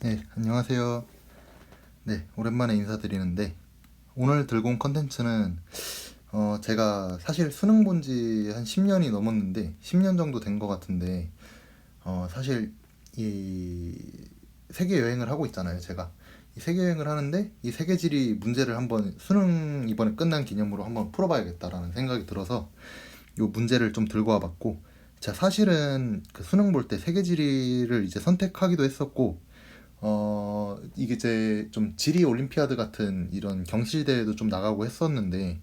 네, 안녕하세요. 네, 오랜만에 인사드리는데 오늘 들고 온 컨텐츠는 제가 사실 수능 본 지 한 10년이 넘었는데 10년 정도 된 것 같은데 사실 이 세계 여행을 하고 있잖아요, 제가. 이 세계 여행을 하는데 이 세계지리 문제를 한번 수능 이번에 끝난 기념으로 한번 풀어봐야겠다라는 생각이 들어서 이 문제를 좀 들고 와봤고, 제가 사실은 그 수능 볼 때 세계지리를 이제 선택하기도 했었고, 이게 이제 좀 지리 올림피아드 같은 이런 경실대회도 좀 나가고 했었는데,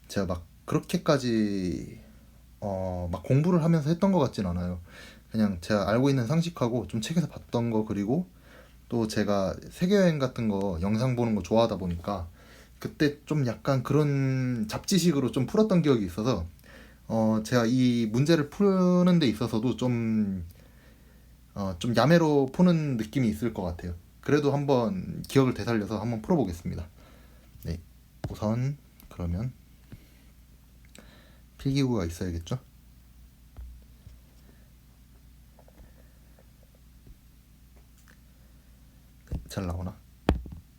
제가 막 그렇게까지 막 공부를 하면서 했던 것 같진 않아요. 그냥 제가 알고 있는 상식하고 좀 책에서 봤던 거, 그리고 또 제가 세계여행 같은 거 영상 보는 거 좋아하다 보니까 그때 좀 약간 그런 잡지식으로 좀 풀었던 기억이 있어서 제가 이 문제를 푸는 데 있어서도 좀 야매로 푸는 느낌이 있을 것 같아요. 그래도 한번 기억을 되살려서 한번 풀어보겠습니다. 네, 우선 그러면 필기구가 있어야겠죠? 네, 잘 나오나?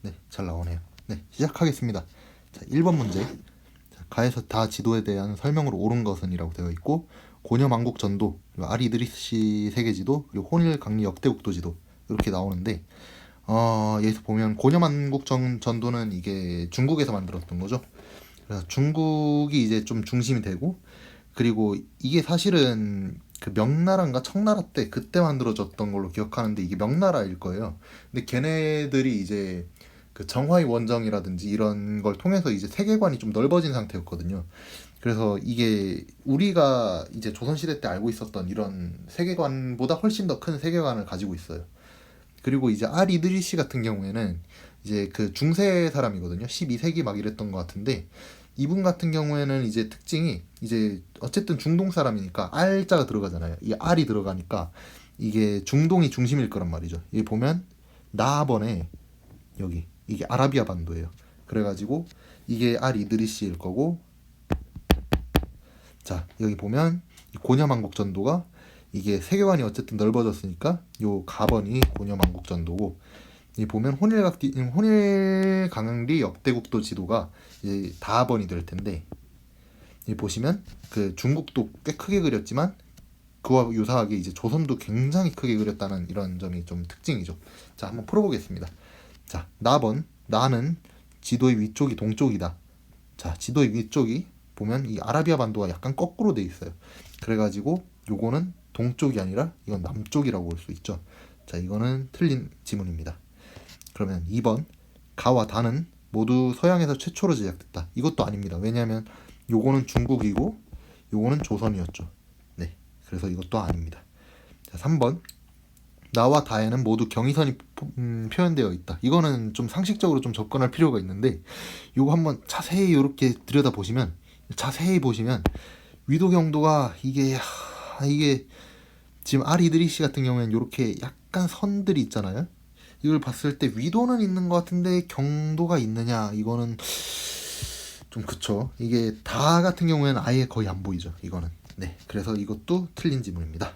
네, 잘 나오네요. 네, 시작하겠습니다. 자, 1번 문제. 자, 가에서 다 지도에 대한 설명으로 옳은 것은 이라고 되어 있고, 고려만국 전도, 그리고 아리드리시 세계지도, 그리고 혼일 강리 역대국도 지도 이렇게 나오는데, 여기서 보면 고려만국 전도는 이게 중국에서 만들었던 거죠. 그래서 중국이 이제 좀 중심이 되고, 그리고 이게 사실은 그 명나라인가 청나라 때 그때 만들어졌던 걸로 기억하는데 이게 명나라일 거예요. 근데 걔네들이 이제 그 정화의 원정이라든지 이런 걸 통해서 이제 세계관이 좀 넓어진 상태였거든요. 그래서 이게 우리가 이제 조선시대 때 알고 있었던 이런 세계관보다 훨씬 더 큰 세계관을 가지고 있어요. 그리고 이제 알 이드리시 같은 경우에는 이제 그 중세 사람이거든요. 12세기 막 이랬던 것 같은데, 이분 같은 경우에는 이제 특징이 이제 어쨌든 중동 사람이니까 알자가 들어가잖아요. 이 알이 들어가니까 이게 중동이 중심일 거란 말이죠. 여기 보면 나번에 여기 이게 아라비아 반도예요. 그래가지고 이게 알 이드리시일 거고, 자 여기 보면 고려만국 전도가 이게 세계관이 어쨌든 넓어졌으니까 요 가번이 고려만국 전도고, 이 보면 혼일강리 역대국도 지도가 이제 다번이 될 텐데, 이 보시면 그 중국도 꽤 크게 그렸지만 그와 유사하게 이제 조선도 굉장히 크게 그렸다는 이런 점이 좀 특징이죠. 자, 한번 풀어보겠습니다. 자, 나번 나는 지도의 위쪽이 동쪽이다. 자, 지도의 위쪽이 보면 이 아라비아 반도가 약간 거꾸로 돼 있어요. 그래가지고 요거는 동쪽이 아니라 이건 남쪽이라고 볼 수 있죠. 자, 이거는 틀린 지문입니다. 그러면 2번 가와 다는 모두 서양에서 최초로 제작됐다. 이것도 아닙니다. 왜냐하면 요거는 중국이고 요거는 조선이었죠. 네, 그래서 이것도 아닙니다. 자, 3번 나와 다에는 모두 경의선이 표현되어 있다. 이거는 좀 상식적으로 좀 접근할 필요가 있는데, 요거 한번 자세히 이렇게 자세히 보시면 위도 경도가 이게 지금 아리드리시 같은 경우에는 이렇게 약간 선들이 있잖아요. 이걸 봤을 때 위도는 있는 것 같은데 경도가 있느냐, 이거는 좀 그쵸. 이게 다 같은 경우에는 아예 거의 안 보이죠, 이거는. 네, 그래서 이것도 틀린 지문입니다.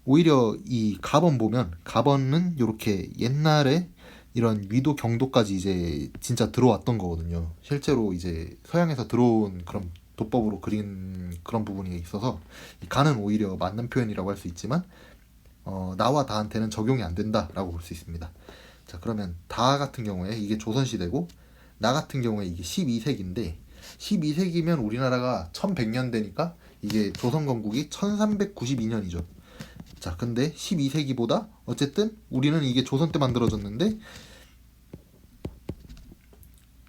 오히려 이 가번 보면 가번은 이렇게 옛날에 이런 위도 경도까지 이제 진짜 들어왔던 거거든요. 실제로 이제 서양에서 들어온 그런 도법으로 그린 그런 부분이 있어서 이 가는 오히려 맞는 표현이라고 할 수 있지만, 나와 다한테는 적용이 안 된다라고 볼 수 있습니다. 자, 그러면 다 같은 경우에 이게 조선시대고, 나 같은 경우에 이게 12세기인데 12세기면 우리나라가 1100년대니까 이게 조선 건국이 1392년이죠. 자, 근데 12세기보다 어쨌든 우리는 이게 조선 때 만들어졌는데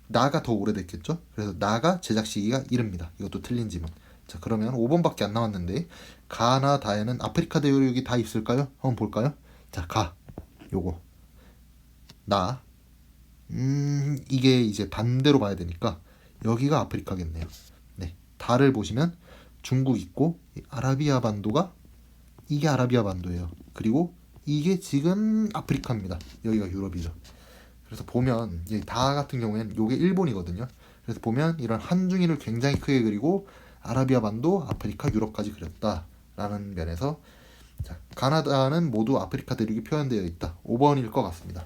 나가 더 오래됐겠죠. 그래서 나가 제작 시기가 이릅니다. 이것도 틀린 지문. 자, 그러면 5번밖에 안 남았는데 가나 다에는 아프리카 대륙이 다 있을까요? 한번 볼까요? 자, 가 요거 나 이게 이제 반대로 봐야 되니까 여기가 아프리카겠네요. 네, 다를 보시면 중국 있고 아라비아 반도가 이게 아라비아 반도예요. 그리고 이게 지금 아프리카입니다. 여기가 유럽이죠. 그래서 보면 이제 다 같은 경우에는 이게 일본이거든요. 그래서 보면 이런 한중인을 굉장히 크게 그리고 아라비아 반도, 아프리카, 유럽까지 그렸다라는 면에서, 자, 가나다는 모두 아프리카 대륙이 표현되어 있다. 5번일 것 같습니다.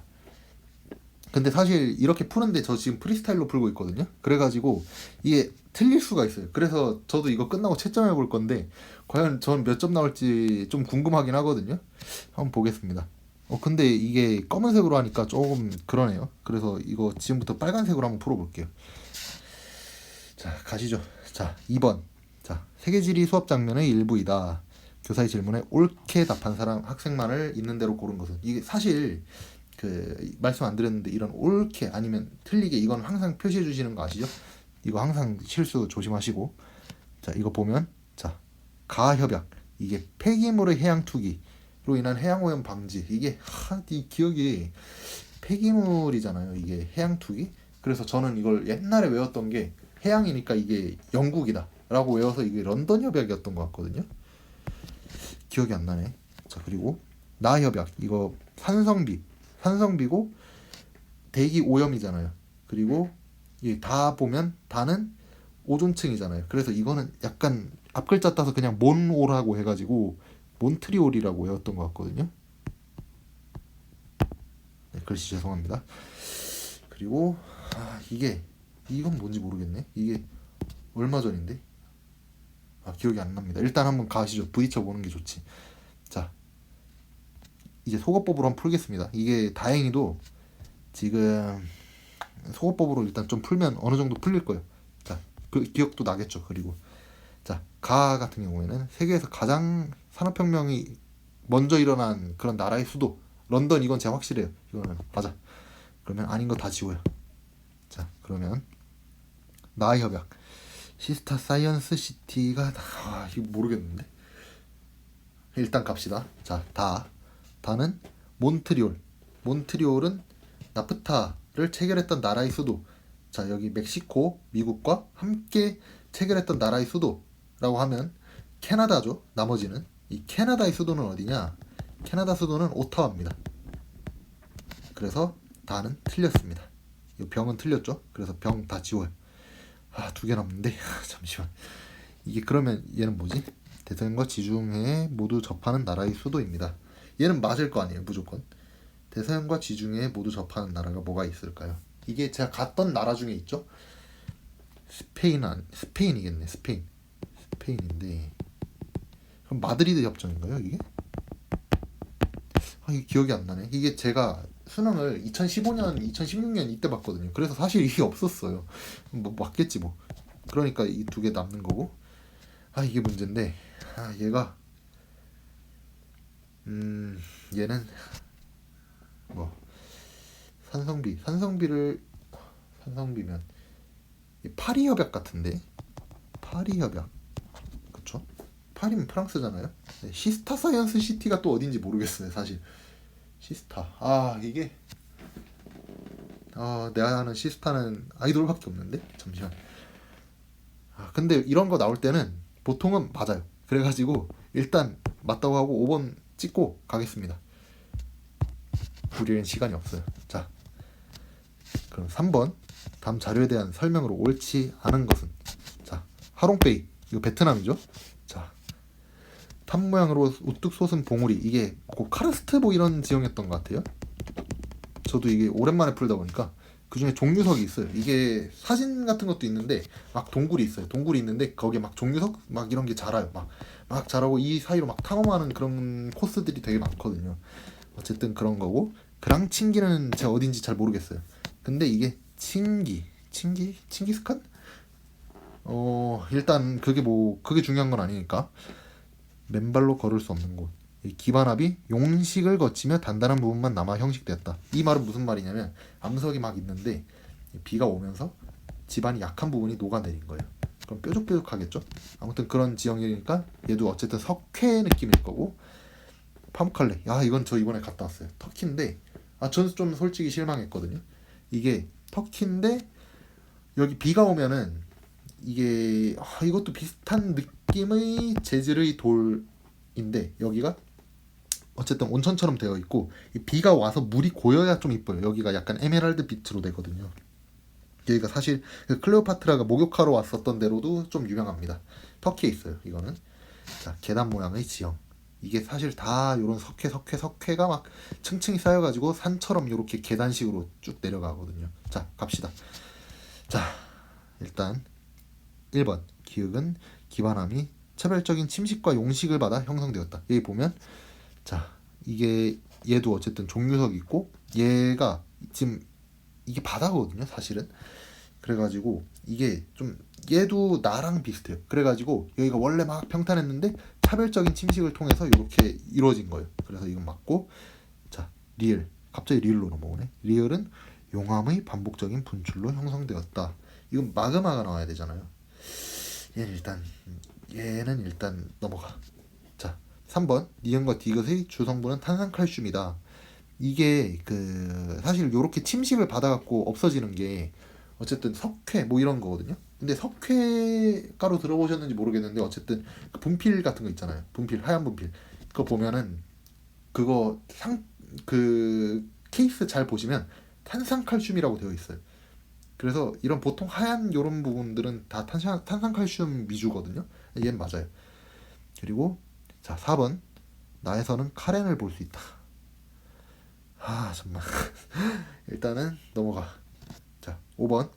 근데 사실 이렇게 푸는데 저 지금 프리스타일로 풀고 있거든요. 그래가지고 이게 틀릴 수가 있어요. 그래서 저도 이거 끝나고 채점해 볼 건데 과연 전 몇 점 나올지 좀 궁금하긴 하거든요. 한번 보겠습니다. 근데 이게 검은색으로 하니까 조금 그러네요. 그래서 이거 지금부터 빨간색으로 한번 풀어볼게요. 자, 가시죠. 자, 2번. 자, 세계지리 수업 장면의 일부이다. 교사의 질문에 옳게 답한 사람 학생만을 있는 대로 고른 것은. 이게 사실 그 말씀 안 드렸는데 이런 옳게 아니면 틀리게 이건 항상 표시해 주시는 거 아시죠? 이거 항상 실수 조심하시고. 자, 이거 보면 자, 가협약. 이게 폐기물의 해양 투기로 인한 해양 오염 방지. 이게 이 기억이 폐기물이잖아요. 이게 해양 투기. 그래서 저는 이걸 옛날에 외웠던 게 해양이니까 이게 영국이다 라고 외워서 이게 런던 협약이었던 것 같거든요. 기억이 안 나네. 자, 그리고 나협약. 이거 산성비고 대기 오염이잖아요. 그리고 이 다 보면 다는 오존층이잖아요. 그래서 이거는 약간 앞글자 따서 그냥 몬오라고 해가지고 몬트리올이라고 외웠던 것 같거든요. 네, 글씨 죄송합니다. 그리고 이건 뭔지 모르겠네. 이게 얼마 전인데 기억이 안 납니다. 일단 한번 가시죠. 부딪혀 보는 게 좋지. 자, 이제 속어법으로 한번 풀겠습니다. 이게 다행히도 지금 속어법으로 일단 좀 풀면 어느 정도 풀릴 거예요. 자, 그 기억도 나겠죠. 그리고 자, 가 같은 경우에는 세계에서 가장 산업혁명이 먼저 일어난 그런 나라의 수도 런던. 이건 제가 확실해요. 이거는 맞아. 그러면 아닌 거 다 지워요. 자, 그러면 나협약 시스타 사이언스 시티가 이거 모르겠는데 일단 갑시다. 자, 다는 몬트리올은 나프타를 체결했던 나라의 수도. 자, 여기 멕시코 미국과 함께 체결했던 나라의 수도라고 하면 캐나다죠. 나머지는 이 캐나다의 수도는 어디냐? 캐나다 수도는 오타와입니다. 그래서 다는 틀렸습니다. 이 병은 틀렸죠. 그래서 병 다 지워요. 두 개 남는데 잠시만. 이게 그러면 얘는 뭐지? 대서양과 지중해에 모두 접하는 나라의 수도입니다. 얘는 맞을 거 아니에요. 무조건. 대서양과 지중해에 모두 접하는 나라가 뭐가 있을까요? 이게 제가 갔던 나라 중에 있죠. 스페인이겠네. 스페인인데 그럼 마드리드 협정인가요? 이게? 이게 기억이 안 나네. 이게 제가 수능을 2015년, 2016년 이때 봤거든요. 그래서 사실 이게 없었어요. 뭐 맞겠지 뭐. 그러니까 이 두 개 남는 거고. 이게 문제인데. 얘가 얘는 뭐 산성비면 파리 협약 같은데. 파리 협약. 그쵸? 파리면 프랑스잖아요. 네, 시스타 사이언스 시티가 또 어딘지 모르겠어요, 사실. 시스타. 이게 내가 아는 시스타는 아이돌밖에 없는데. 잠시만. 근데 이런 거 나올 때는 보통은 맞아요. 그래가지고 일단 맞다고 하고 5번 찍고 가겠습니다. 우리는 시간이 없어요. 자, 그럼 3번. 다음 자료에 대한 설명으로 옳지 않은 것은. 자, 하롱베이. 이거 베트남이죠. 자, 탑 모양으로 우뚝 솟은 봉우리. 이게 카르스트 뭐 이런 지형이었던 것 같아요. 저도 이게 오랜만에 풀다 보니까 그 중에 종류석이 있어요. 이게 사진 같은 것도 있는데 막 동굴이 있어요. 동굴이 있는데 거기에 막 종류석 막 이런 게 자라요. 막 자라고 이 사이로 막 탐험하는 그런 코스들이 되게 많거든요. 어쨌든 그런 거고. 그랑칭기는 제가 어딘지 잘 모르겠어요. 근데 이게 칭기스칸? 일단 그게 중요한 건 아니니까. 맨발로 걸을 수 없는 곳. 이 기반압이 용식을 거치며 단단한 부분만 남아 형식됐다. 이 말은 무슨 말이냐면 암석이 막 있는데 비가 오면서 지반이 약한 부분이 녹아내린 거예요. 그럼 뾰족뾰족하겠죠? 아무튼 그런 지형이니까 얘도 어쨌든 석회 느낌일 거고. 파묵칼레. 이건 저 이번에 갔다 왔어요. 터키인데 저는 좀 솔직히 실망했거든요. 이게 터키인데 여기 비가 오면은 이게 이것도 비슷한 느낌의 재질의 돌인데 여기가 어쨌든 온천처럼 되어 있고 이 비가 와서 물이 고여야 좀 이뻐요. 여기가 약간 에메랄드 빛으로 되거든요. 여기가 사실 그 클레오파트라가 목욕하러 왔었던 데로도 좀 유명합니다. 터키에 있어요. 이거는. 자, 계단 모양의 지형. 이게 사실 다 요런 석회가 막 층층이 쌓여가지고 산처럼 요렇게 계단식으로 쭉 내려가거든요. 자, 갑시다. 자, 일단 1번 기역은 기반함이 차별적인 침식과 용식을 받아 형성되었다. 여기 보면 자, 이게 얘도 어쨌든 종유석이 있고 얘가 지금 이게 바다거든요, 사실은. 그래가지고 이게 좀 얘도 나랑 비슷해요. 그래가지고 여기가 원래 막 평탄했는데 차별적인 침식을 통해서 이렇게 이루어진 거예요. 그래서 이건 맞고, 자, 리을, 갑자기 리을로 넘어오네. 리을은 용암의 반복적인 분출로 형성되었다. 이건 마그마가 나와야 되잖아요. 얘는 일단 넘어가. 자, 3번 니은과 디귿의 주성분은 탄산칼슘이다. 이게 그 사실 요렇게 침식을 받아갖고 없어지는 게 어쨌든 석회 뭐 이런 거거든요. 근데 석회가루 들어보셨는지 모르겠는데 어쨌든 그 분필 같은 거 있잖아요. 분필, 하얀 분필. 그거 보면은 그거 그 케이스 잘 보시면 탄산칼슘이라고 되어 있어요. 그래서 이런 보통 하얀 요런 부분들은 다 탄산칼슘 위주거든요. 얘는 맞아요. 그리고 자, 4번 나에서는 카렌을 볼 수 있다. 아, 정말. 일단은 넘어가. 자, 5번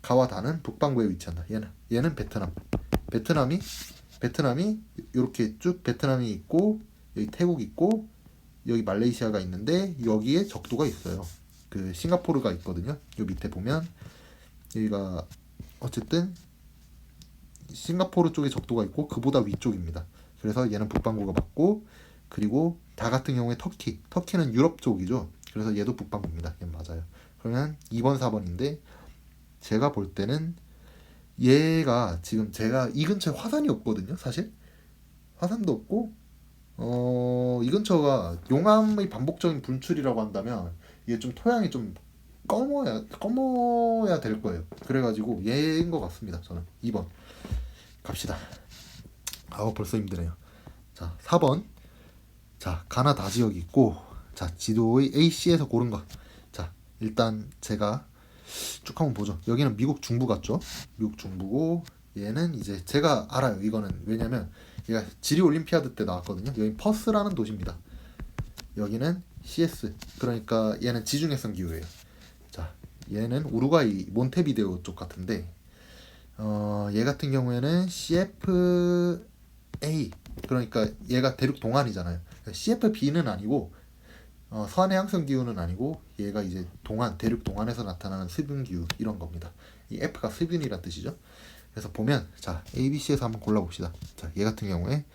가와 다는 북반구에 위치한다. 얘는 베트남. 베트남이 이렇게 쭉 베트남이 있고 여기 태국 있고 여기 말레이시아가 있는데 여기에 적도가 있어요. 그 싱가포르가 있거든요. 요 밑에 보면 여기가 어쨌든 싱가포르 쪽에 적도가 있고 그보다 위쪽입니다. 그래서 얘는 북반구가 맞고, 그리고 다 같은 경우에 터키는 유럽 쪽이죠. 그래서 얘도 북반구입니다. 얘는 맞아요. 그러면 2번 4번인데 제가 볼 때는 얘가 지금 제가 이 근처에 화산이 없거든요. 사실 화산도 없고 이 근처가 용암의 반복적인 분출이라고 한다면 이게 좀 토양이 좀 검어야 될 거예요. 그래가지고 얘인 것 같습니다. 저는 2번 갑시다. 벌써 힘드네요. 자, 4번. 자, 가나다 지역이 있고, 자, 지도의 AC에서 고른 것. 자, 일단 제가 쭉 한번 보죠. 여기는 미국 중부 같죠? 미국 중부고, 얘는 이제 제가 알아요. 이거는 왜냐면 얘가 지리 올림피아드 때 나왔거든요. 여기 퍼스라는 도시입니다. 여기는 CS. 그러니까 얘는 지중해성 기후예요. 자, 얘는 우루과이 몬테비데오 쪽 같은데, 얘 같은 경우에는 CFA, 그러니까 얘가 대륙 동안이잖아요. CFB는 아니고 서해양성 기후는 아니고 얘가 이제 대륙 동안에서 나타나는 수분 기후 이런 겁니다. 이 F가 수분이란 뜻이죠. 그래서 보면 자, ABC에서 한번 골라봅시다. 자, 얘 같은 경우에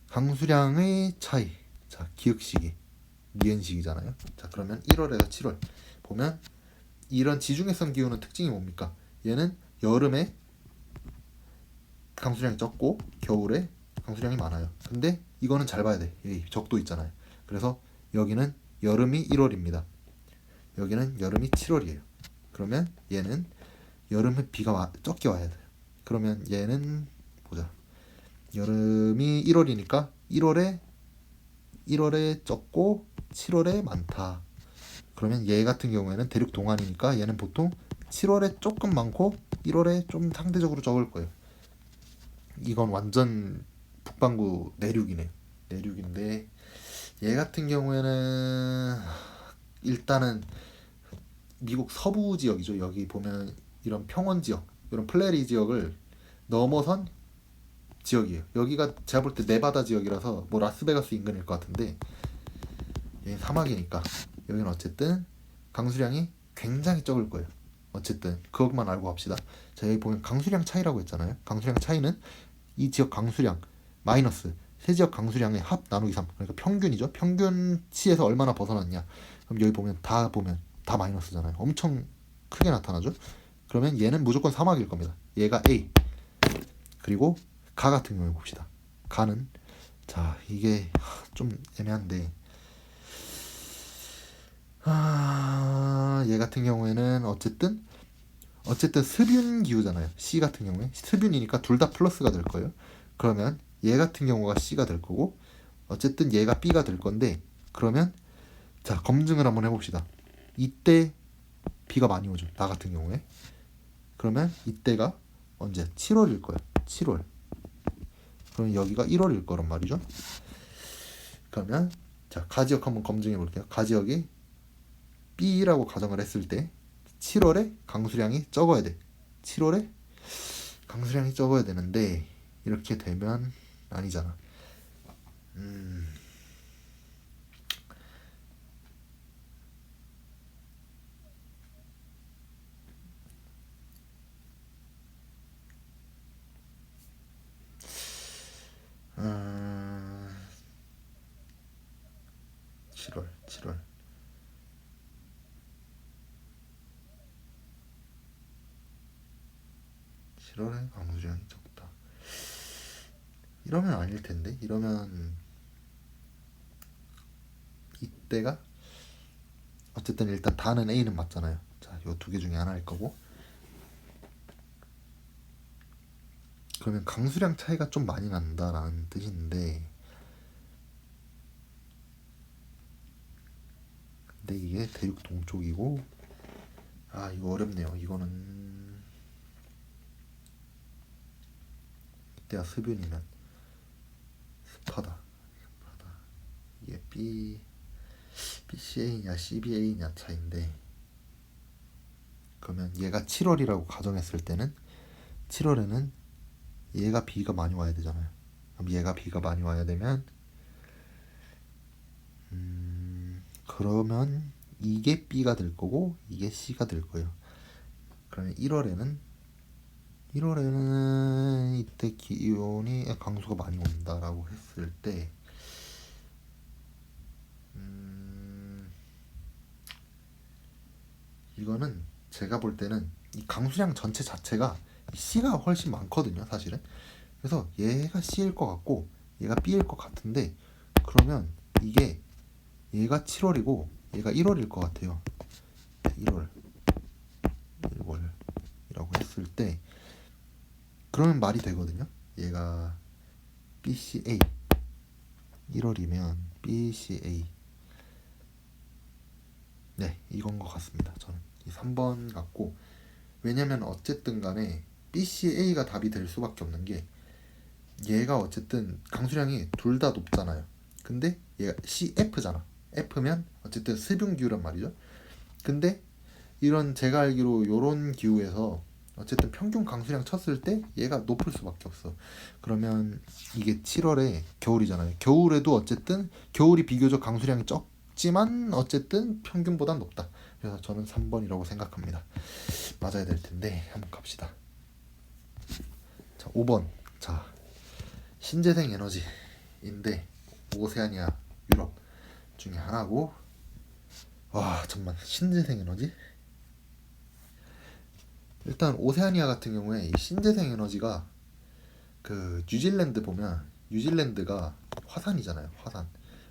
강수량의 차이, 자, 기역시기 니은식이잖아요. 자, 그러면 1월에서 7월 보면 이런 지중해성 기후는 특징이 뭡니까? 얘는 여름에 강수량이 적고 겨울에 강수량이 많아요. 근데 이거는 잘 봐야 돼. 여기 적도 있잖아요. 그래서 여기는 여름이 1월입니다. 여기는 여름이 7월이에요. 그러면 얘는 여름에 비가 적게 와야 돼요. 그러면 얘는 보자. 여름이 1월이니까 1월에 적고 7월에 많다. 그러면 얘 같은 경우에는 대륙 동안이니까 얘는 보통 7월에 조금 많고 1월에 좀 상대적으로 적을 거예요. 이건 완전 북반구 내륙인데 얘 같은 경우에는 일단은 미국 서부 지역이죠. 여기 보면 이런 평원 지역, 이런 플레리 지역을 넘어선 지역이에요. 여기가 제가 볼 때 네바다 지역이라서 뭐 라스베가스 인근일 것 같은데 여기는 사막이니까 여기는 어쨌든 강수량이 굉장히 적을 거예요. 어쨌든 그것만 알고 갑시다. 자, 여기 보면 강수량 차이라고 했잖아요. 강수량 차이는 이 지역 강수량 마이너스 세 지역 강수량의 합 나누기 3, 그러니까 평균이죠. 평균치에서 얼마나 벗어났냐. 그럼 여기 보면 다 마이너스잖아요. 엄청 크게 나타나죠. 그러면 얘는 무조건 사막일 겁니다. 얘가 A. 그리고 가 같은 경우에 봅시다. 가는 자, 이게 좀 애매한데 얘 같은 경우에는 어쨌든 습윤 기후잖아요. C 같은 경우에 습윤이니까 둘 다 플러스가 될 거예요. 그러면 얘 같은 경우가 C가 될 거고 어쨌든 얘가 B가 될 건데, 그러면 자, 검증을 한번 해봅시다. 이때 비가 많이 오죠. 나 같은 경우에. 그러면 이때가 언제? 7월일 거예요. 7월. 그럼 여기가 1월일 거란 말이죠. 그러면 자, 가지역 한번 검증해 볼게요. 가지역이 B라고 가정을 했을 때 7월에 강수량이 적어야 돼. 7월에 강수량이 적어야 되는데 이렇게 되면 아니잖아. 음, 음, 7월 7월에 강수량이 적다. 이러면 아닐 텐데. 이러면 이때가 어쨌든 일단 다는 A는 맞잖아요. 자, 요 두 개 중에 하나일 거고. 그러면 강수량 차이가 좀 많이 난다라는 뜻인데, 근데 이게 대륙 동쪽이고, 아 이거 어렵네요. 이거는 이때가 습윤이면 습하다. 이게 BCA냐 CBA냐 차인데, 그러면 얘가 7월이라고 가정했을 때는 7월에는 얘가 B가 많이 와야 되잖아요. 그럼 얘가 B가 많이 와야 되면 그러면 이게 B가 될 거고 이게 C가 될 거예요. 그러면 1월에는 이때 기온이 강수가 많이 온다라고 했을 때 이거는 제가 볼 때는 이 강수량 전체 자체가 C가 훨씬 많거든요, 사실은. 그래서 얘가 C일 것 같고 얘가 B일 것 같은데, 그러면 이게 얘가 7월이고 얘가 1월일 것 같아요. 1월이라고 했을 때 그러면 말이 되거든요. 얘가 BCA 1월이면 BCA, 네 이건 것 같습니다. 저는 이 3번 같고, 왜냐면 어쨌든 간에 BCA가 답이 될 수밖에 없는 게 얘가 어쨌든 강수량이 둘 다 높잖아요. 근데 얘가 CF잖아. F면 어쨌든 습윤기후란 말이죠. 근데 이런 제가 알기로 요런 기후에서 어쨌든 평균 강수량 쳤을 때 얘가 높을 수밖에 없어. 그러면 이게 7월에 겨울이잖아요. 겨울에도 어쨌든 겨울이 비교적 강수량이 적지만 어쨌든 평균보단 높다. 그래서 저는 3번이라고 생각합니다. 맞아야 될 텐데 한번 갑시다. 자, 5번. 자, 신재생 에너지인데 오세아니아, 유럽 중에 하나고, 와 잠만, 신재생 에너지? 일단 오세아니아 같은 경우에 이 신재생 에너지가 그 뉴질랜드 보면 뉴질랜드가 화산이잖아요.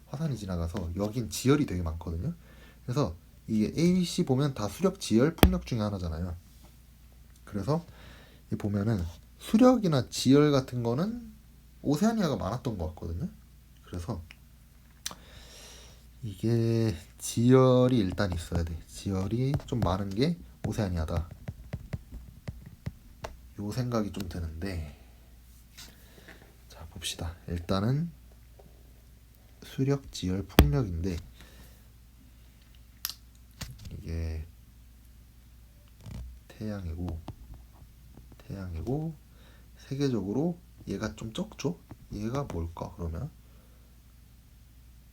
화산이 지나가서 여긴 지열이 되게 많거든요. 그래서 이게 ABC 보면 다 수력, 지열, 풍력 중에 하나잖아요. 그래서 이 보면은 수력이나 지열 같은 거는 오세아니아가 많았던 것 같거든요. 그래서 이게 지열이 일단 있어야 돼. 지열이 좀 많은 게 오세아니아다. 요 생각이 좀 드는데, 자 봅시다. 일단은 수력, 지열, 풍력인데 이게 태양이고 세계적으로 얘가 좀 적죠? 얘가 뭘까 그러면?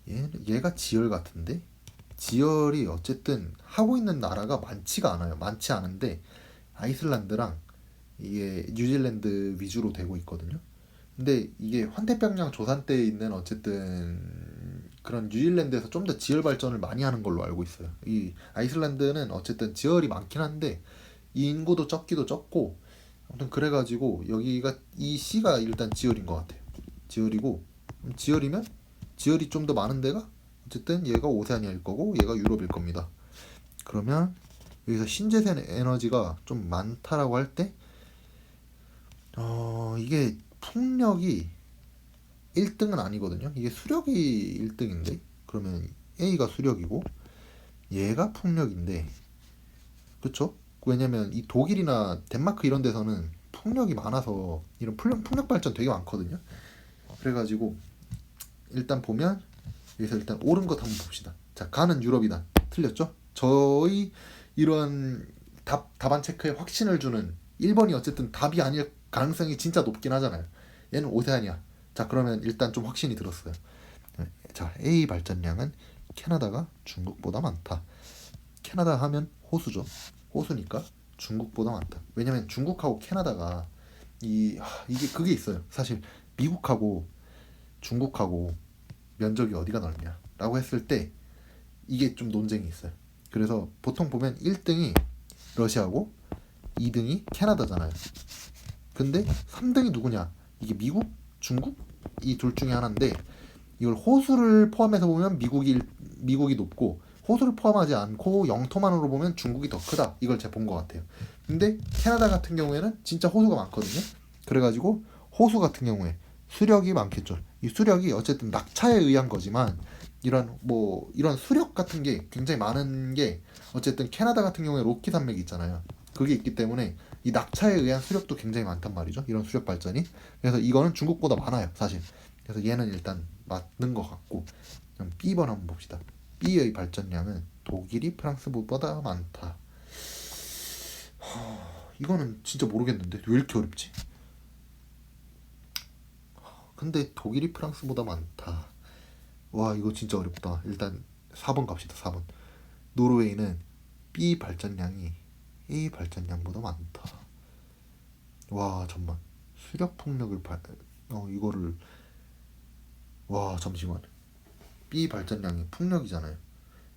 얘가 지열 같은데? 지열이 어쨌든 하고 있는 나라가 많지가 않아요. 많지 않은데 아이슬란드랑 이게 뉴질랜드 위주로 되고 있거든요. 근데 이게 환태평양 조산 때에 있는 어쨌든 그런 뉴질랜드에서 좀 더 지열 발전을 많이 하는 걸로 알고 있어요. 이 아이슬란드는 어쨌든 지열이 많긴 한데 이 인구도 적기도 적고, 아무튼 그래가지고 여기가 이 C가 일단 지열인 것 같아요. 지열이고, 지열이면 지열이 좀 더 많은 데가 어쨌든 얘가 오세아니아일 거고 얘가 유럽일 겁니다. 그러면 여기서 신재생 에너지가 좀 많다라고 할 때 이게 풍력이 1등은 아니거든요. 이게 수력이 1등인데 그러면 A가 수력이고 얘가 풍력인데, 그쵸? 왜냐면 이 독일이나 덴마크 이런 데서는 풍력이 많아서 이런 풍력 발전 되게 많거든요. 그래가지고 일단 보면 여기서 일단 옳은 것 한번 봅시다. 자, 가는 유럽이다. 틀렸죠? 저희 이런 답안 체크에 확신을 주는 1번이 어쨌든 답이 아닐 가능성이 진짜 높긴 하잖아요. 얘는 오세아니아. 자, 그러면 일단 좀 확신이 들었어요. 자, A 발전량은 캐나다가 중국보다 많다. 캐나다 하면 호수죠. 호수니까 중국보다 많다. 왜냐면 중국하고 캐나다가 이게 그게 있어요. 사실 미국하고 중국하고 면적이 어디가 넓냐라고 했을 때 이게 좀 논쟁이 있어요. 그래서 보통 보면 1등이 러시아고 2등이 캐나다잖아요. 근데 3등이 누구냐? 이게 미국, 중국 이 둘 중에 하나인데 이걸 호수를 포함해서 보면 미국이 높고 호수를 포함하지 않고 영토만으로 보면 중국이 더 크다. 이걸 제가 본 것 같아요. 근데 캐나다 같은 경우에는 진짜 호수가 많거든요. 그래가지고 호수 같은 경우에 수력이 많겠죠. 이 수력이 어쨌든 낙차에 의한 거지만 이런 수력 같은 게 굉장히 많은 게 어쨌든 캐나다 같은 경우에 로키 산맥이 있잖아요. 그게 있기 때문에 이 낙차에 의한 수력도 굉장히 많단 말이죠. 이런 수력 발전이. 그래서 이거는 중국보다 많아요, 사실. 그래서 얘는 일단 맞는 것 같고, 그럼 B번 한번 봅시다. B의 발전량은 독일이 프랑스보다 많다. 이거는 진짜 모르겠는데 왜 이렇게 어렵지? 근데 독일이 프랑스보다 많다. 와, 이거 진짜 어렵다. 일단 4번 갑시다. 4번. 노르웨이는 B 발전량이 A 발전량보다 많다. 와, 잠만. 수력 폭력을 이거를 와, 잠시만. B 발전량이 풍력이잖아요.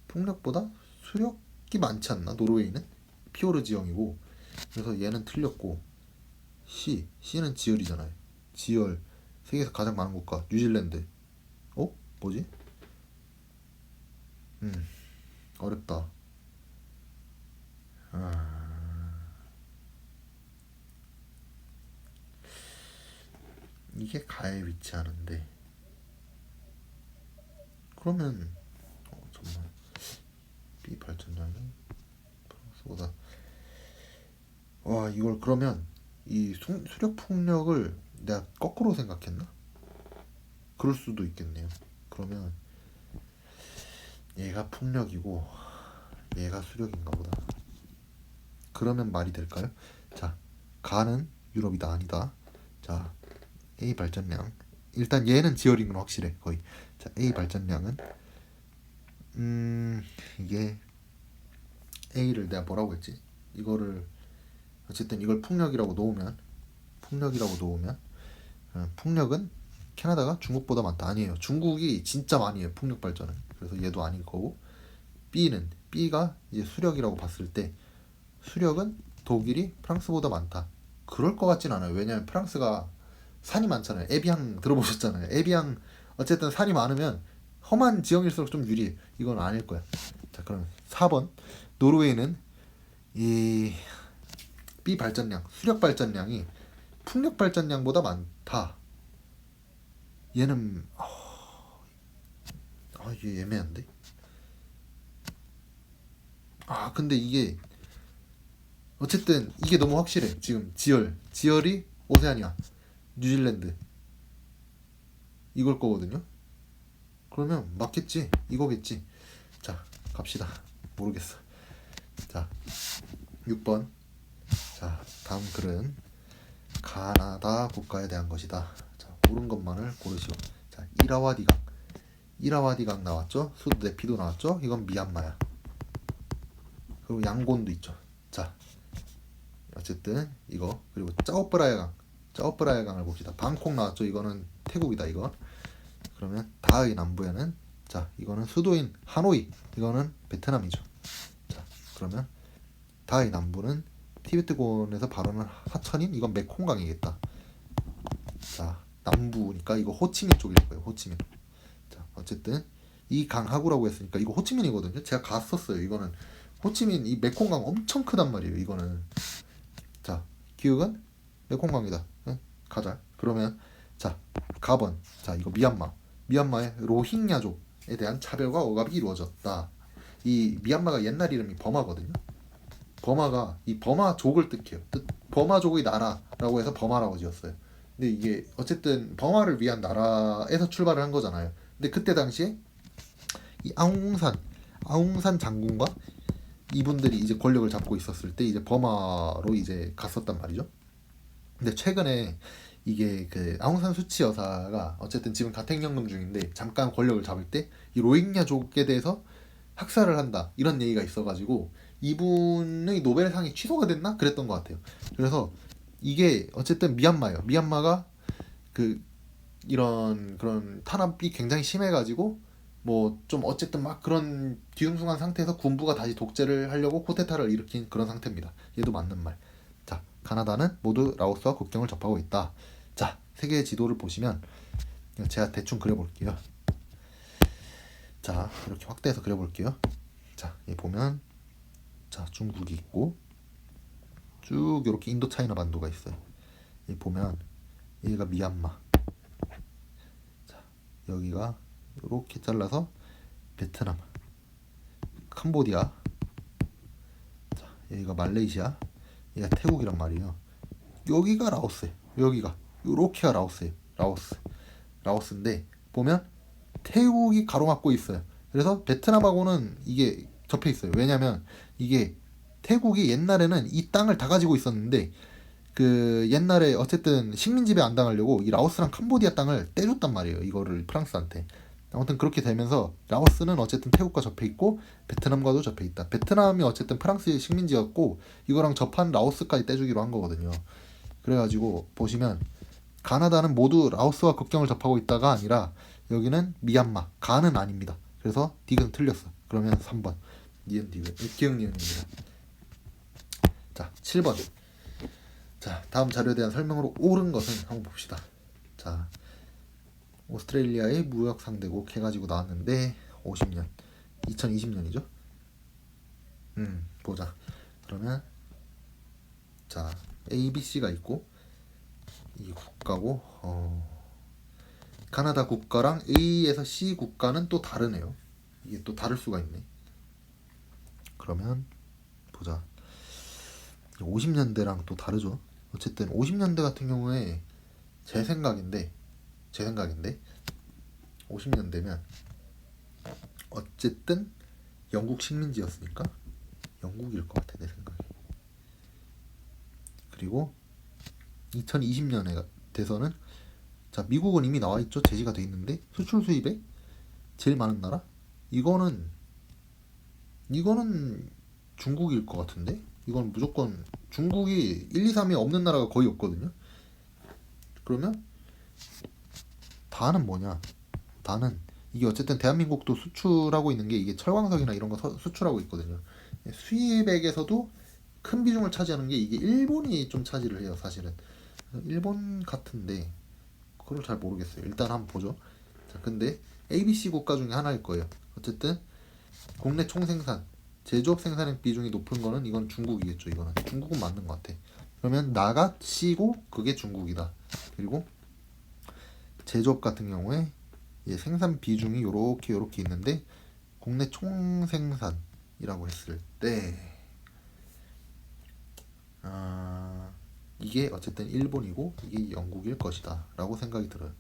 풍력보다 수력이 많지 않나? 노르웨이는 피오르 지형이고. 그래서 얘는 틀렸고. C는 지열이잖아요. 지열. 세계에서 가장 많은 국가 뉴질랜드. 뭐지? 어렵다. 이게 가에 위치하는데 그러면 잠깐만. B 발전량이 프랑스보다 와, 이걸 그러면 이 수력 폭력을 내가 거꾸로 생각했나? 그럴 수도 있겠네요. 그러면 얘가 폭력이고 얘가 수력인가 보다. 그러면 말이 될까요? 자, 가는 유럽이다. 아니다. 자, A 발전량 일단 얘는 지열인 건 확실해 거의. 자, A 발전량은 이게 A를 내가 뭐라고 했지? 이거를 어쨌든 이걸 풍력이라고 놓으면 풍력은 캐나다가 중국보다 많다. 아니에요. 중국이 진짜 많이 해요. 풍력 발전은. 그래서 얘도 아닐 거고. B가 이제 수력이라고 봤을 때 수력은 독일이 프랑스보다 많다. 그럴 것 같진 않아요. 왜냐면 프랑스가 산이 많잖아요. 에비앙 들어보셨잖아요. 에비앙 어쨌든 산이 많으면 험한 지형일수록 좀 유리해. 이건 아닐 거야. 자, 그럼 4번. 노르웨이는 이 B 발전량, 수력 발전량이 풍력 발전량보다 많다. 얘는 이게 애매한데. 근데 이게 어쨌든 이게 너무 확실해. 지금 지열이 오세아니아, 뉴질랜드 이걸 거거든요. 그러면 맞겠지. 이거겠지. 자, 갑시다. 모르겠어. 자, 6번. 자, 다음 글은 가나다 국가에 대한 것이다. 자, 옳은 것만을 고르시오. 자, 이라와디강 나왔죠? 수도 네피도 나왔죠? 이건 미얀마야. 그리고 양곤도 있죠. 자, 어쨌든 이거 그리고 짜오프라야강을 봅시다. 방콕 나왔죠? 이거는 태국이다. 이거. 그러면 다의 남부에는 자, 이거는 수도인 하노이. 이거는 베트남이죠. 자, 그러면 다의 남부는 티베트권에서 발원한 하천인 이건 메콩강이겠다. 자, 남부니까 이거 호치민 쪽일 거예요. 호치민. 자, 어쨌든 이 강하구라고 했으니까 이거 호치민이거든요. 제가 갔었어요. 이거는 호치민 이 메콩강 엄청 크단 말이에요. 이거는. 자, 기억은 메콩강이다. 응? 가자. 그러면 자, 가번. 자, 이거 미얀마의 로힝야족에 대한 차별과 억압이 이루어졌다. 이 미얀마가 옛날 이름이 버마거든요. 버마가 이 버마족을 뜻해요. 버마족의 나라라고 해서 버마라고 지었어요. 근데 이게 어쨌든 버마를 위한 나라에서 출발을 한 거잖아요. 근데 그때 당시에 이 아웅산 장군과 이분들이 이제 권력을 잡고 있었을 때 이제 버마로 이제 갔었단 말이죠. 근데 최근에 이게 그 아웅산 수치 여사가 어쨌든 지금 가택연금 중인데 잠깐 권력을 잡을 때 이 로힝야족에 대해서 학살을 한다 이런 얘기가 있어가지고 이분의 노벨상이 취소가 됐나 그랬던 것 같아요. 그래서 이게 어쨌든 미얀마가 그 이런 그런 탄압이 굉장히 심해가지고 뭐 좀 어쨌든 막 그런 뒤숭숭한 상태에서 군부가 다시 독재를 하려고 쿠데타를 일으킨 그런 상태입니다. 얘도 맞는 말. 자, 가나다는 모두 라오스와 국경을 접하고 있다. 자, 세계 지도를 보시면 제가 대충 그려볼게요. 자, 이렇게 확대해서 그려볼게요. 자, 여기 보면 자 중국이 있고 쭉 이렇게 인도차이나 반도가 있어요. 여기 보면 여기가 미얀마. 자, 여기가 이렇게 잘라서 베트남, 캄보디아, 자, 여기가 말레이시아, 여기가 태국이란 말이에요. 여기가 라오스예요. 여기가 이렇게가 라오스예요. 라오스인데 보면 태국이 가로막고 있어요. 그래서 베트남하고는 이게 접해 있어요. 왜냐면 이게 태국이 옛날에는 이 땅을 다 가지고 있었는데 그 옛날에 어쨌든 식민 지배 안 당하려고 이 라오스랑 캄보디아 땅을 떼줬단 말이에요. 이거를 프랑스한테. 아무튼 그렇게 되면서 라오스는 어쨌든 태국과 접해 있고 베트남과도 접해 있다. 베트남이 어쨌든 프랑스의 식민지였고 이거랑 접한 라오스까지 떼주기로 한 거거든요. 그래가지고 보시면 가나다는 모두 라오스와 국경을 접하고 있다가 아니라 여기는 미얀마, 가는 아닙니다. 그래서 딕은 틀렸어. 그러면 3번 니은 딕은 기억 니은입니다. 자, 7번. 자, 다음 자료에 대한 설명으로 옳은 것은 한번 봅시다. 자, 오스트레일리아의 무역 상대국 해가지고 나왔는데 50년, 2020년이죠. 보자. 그러면 자, A, B, C가 있고 이 국가고 가나다 국가랑 A에서 C 국가는 또 다르네요. 이게 또 다를 수가 있네. 그러면 보자. 50년대랑 또 다르죠. 어쨌든 50년대 같은 경우에 제 생각인데 50년대면 어쨌든 영국 식민지였으니까 영국일 것 같아 내 생각에. 그리고 2020년에 돼서는 자 미국은 이미 나와 있죠. 제시가 돼 있는데 수출 수입에 제일 많은 나라 이거는 중국일 것 같은데 이건 무조건 중국이 1, 2, 3에 없는 나라가 거의 없거든요. 그러면 다는 뭐냐? 다는 이게 어쨌든 대한민국도 수출하고 있는 게 이게 철광석이나 이런 거 수출하고 있거든요. 수입액에서도 큰 비중을 차지하는 게 이게 일본이 좀 차지를 해요, 사실은. 일본 같은데 그걸 잘 모르겠어요. 일단 한번 보죠. 자, 근데 ABC 국가 중에 하나일 거예요. 어쨌든 국내 총생산, 제조업 생산액 비중이 높은 거는 이건 중국이겠죠. 이거는 중국은 맞는 것 같아. 그러면 나가 C고 그게 중국이다. 그리고 제조업 같은 경우에 생산 비중이 요렇게 있는데 국내 총생산이라고 했을 때 이게 어쨌든 일본이고 이게 영국일 것이다 라고 생각이 들어요.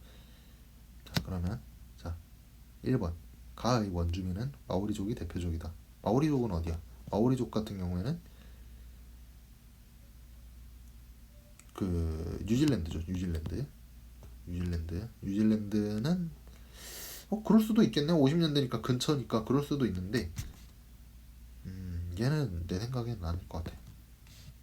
자, 그러면 자 1번 가의 원주민은 마오리족이 대표족이다. 마오리족은 어디야? 마오리족 같은 경우에는 그 뉴질랜드죠. 뉴질랜드는 그럴 수도 있겠네. 50년대니까 근처니까 그럴 수도 있는데 얘는 내 생각에는 아닐 것 같아.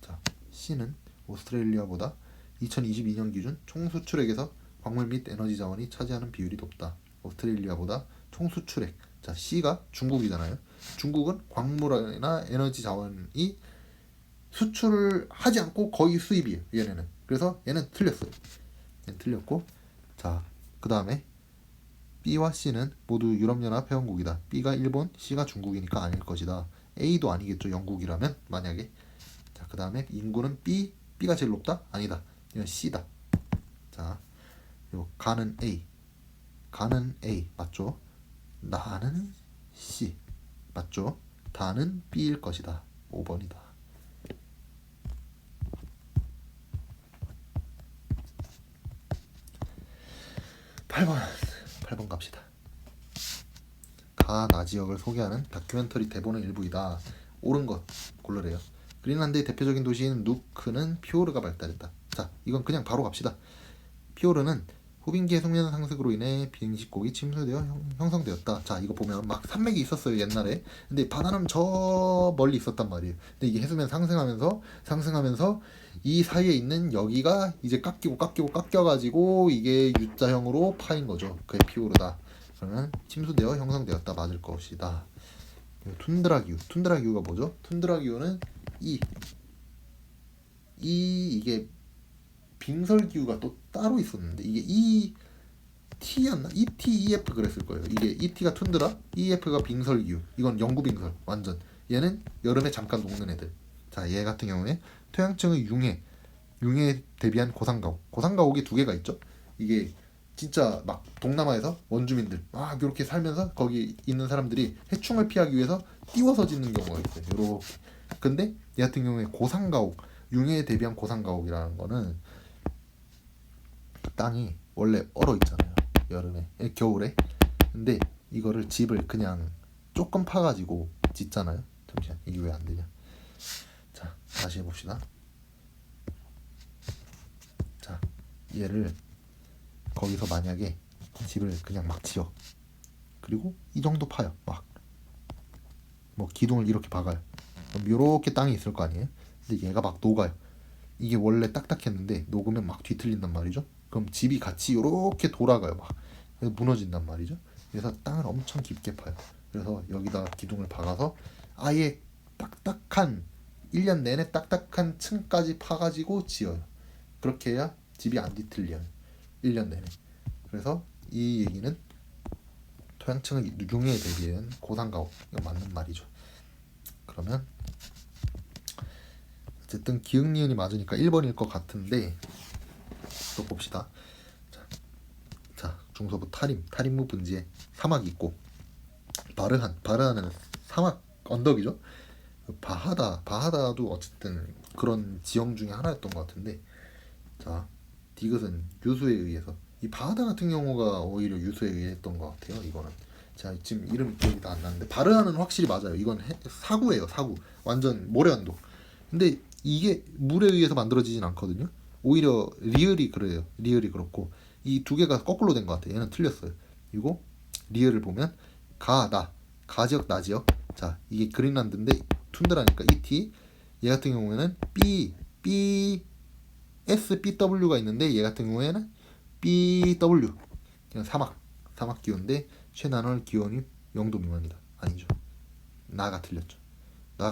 자, C는 오스트레일리아보다 2022년 기준 총수출액에서 광물 및 에너지 자원이 차지하는 비율이 높다. 오스트레일리아보다 총수출액. 자, C가 중국이잖아요. 중국은 광물이나 에너지 자원이 수출을 하지 않고 거의 수입이에요. 얘네는. 그래서 얘는 틀렸어요. 얘는 틀렸고 자, 그 다음에 B와 C는 모두 유럽연합 회원국이다. B가 일본, C가 중국이니까 아닐 것이다. A도 아니겠죠. 영국이라면 만약에. 자, 그 다음에 인구는 B가 제일 높다? 아니다. 이건 C다. 자, 요 가는 A 맞죠? 나는 C 맞죠? 다는 B일 것이다. 5번이다. 8번 갑시다. 바나 지역을 소개하는 다큐멘터리 대본의 일부이다. 옳은 것 고르래요. 그린란드의 대표적인 도시인 누크는 피오르가 발달했다. 자, 이건 그냥 바로 갑시다. 피오르는 후빈기의 속년 상승으로 인해 빙식곡이 침수되어 형성되었다. 자, 이거 보면 막 산맥이 있었어요 옛날에. 근데 바다는 저 멀리 있었단 말이에요. 근데 이게 해수면 상승하면서 이 사이에 있는 여기가 이제 깎여가지고 이게 U자형으로 파인 거죠. 그게 피오르다. 그러면 침수되어 형성되었다. 맞을 것이다. 툰드라기후가 뭐죠? 툰드라기후는 이게 빙설기후가 또 따로 있었는데 이게 T였나? EF 그랬을 거예요. 이게 ET가 툰드라, EF가 빙설기후. 이건 영구 빙설 완전. 얘는 여름에 잠깐 녹는 애들. 자, 얘 같은 경우에 토양층의 융해에 대비한 고산가옥이 두 개가 있죠. 이게 진짜 막 동남아에서 원주민들 막 이렇게 살면서 거기 있는 사람들이 해충을 피하기 위해서 띄워서 짓는 경우가 있어요. 요렇게. 근데 얘 같은 경우에 고산가옥, 융해에 대비한 고산가옥이라는 거는 땅이 원래 얼어 있잖아요. 여름에, 겨울에. 근데 이거를 집을 그냥 조금 파가지고 짓잖아요. 잠시만, 이게 왜 안 되냐? 자, 다시 해봅시다. 자, 얘를 거기서 만약에 집을 그냥 막 지어. 그리고 이 정도 파요. 막 뭐 기둥을 이렇게 박아요. 그럼 요렇게 땅이 있을 거 아니에요? 근데 얘가 막 녹아요. 이게 원래 딱딱했는데 녹으면 막 뒤틀린단 말이죠. 그럼 집이 같이 요렇게 돌아가요. 막 무너진단 말이죠. 그래서 땅을 엄청 깊게 파요. 그래서 여기다 기둥을 박아서 아예 딱딱한 1년 내내 딱딱한 층까지 파가지고 지어요. 그렇게 해야 집이 안 뒤틀려요. 1년 내내. 그래서 이 얘기는 토양층의 융해에 대비한 고산가옥 맞는 말이죠. 그러면 어쨌든 기역 니은이 맞으니까 1번일 것 같은데 또 봅시다. 자, 중서부 타림무 분지에 사막이 있고 바르한은 사막 언덕이죠. 바하다도 어쨌든 그런 지형 중에 하나였던 것 같은데, 자, 디귿은 유수에 의해서, 이 바하다 같은 경우가 오히려 유수에 의했던 것 같아요. 이거는 자, 지금 이름 기억이 다 안 나는데 바르하는 확실히 맞아요. 이건 사구예요. 사구 완전 모래언덕. 근데 이게 물에 의해서 만들어지진 않거든요. 오히려 리을이 그래요. 리을이 그렇고 이 두 개가 거꾸로 된 것 같아요. 얘는 틀렸어요. 그리고 리을을 보면 가지역 나지역. 자, 이게 그린란드인데 툰드라니까 ET. 얘 같은 경우에는 SBW가 있는데 얘 같은 경우에는 BW. 그냥 사막 기온인데 최난월 기온이 0도 미만이다. 아니죠. 나가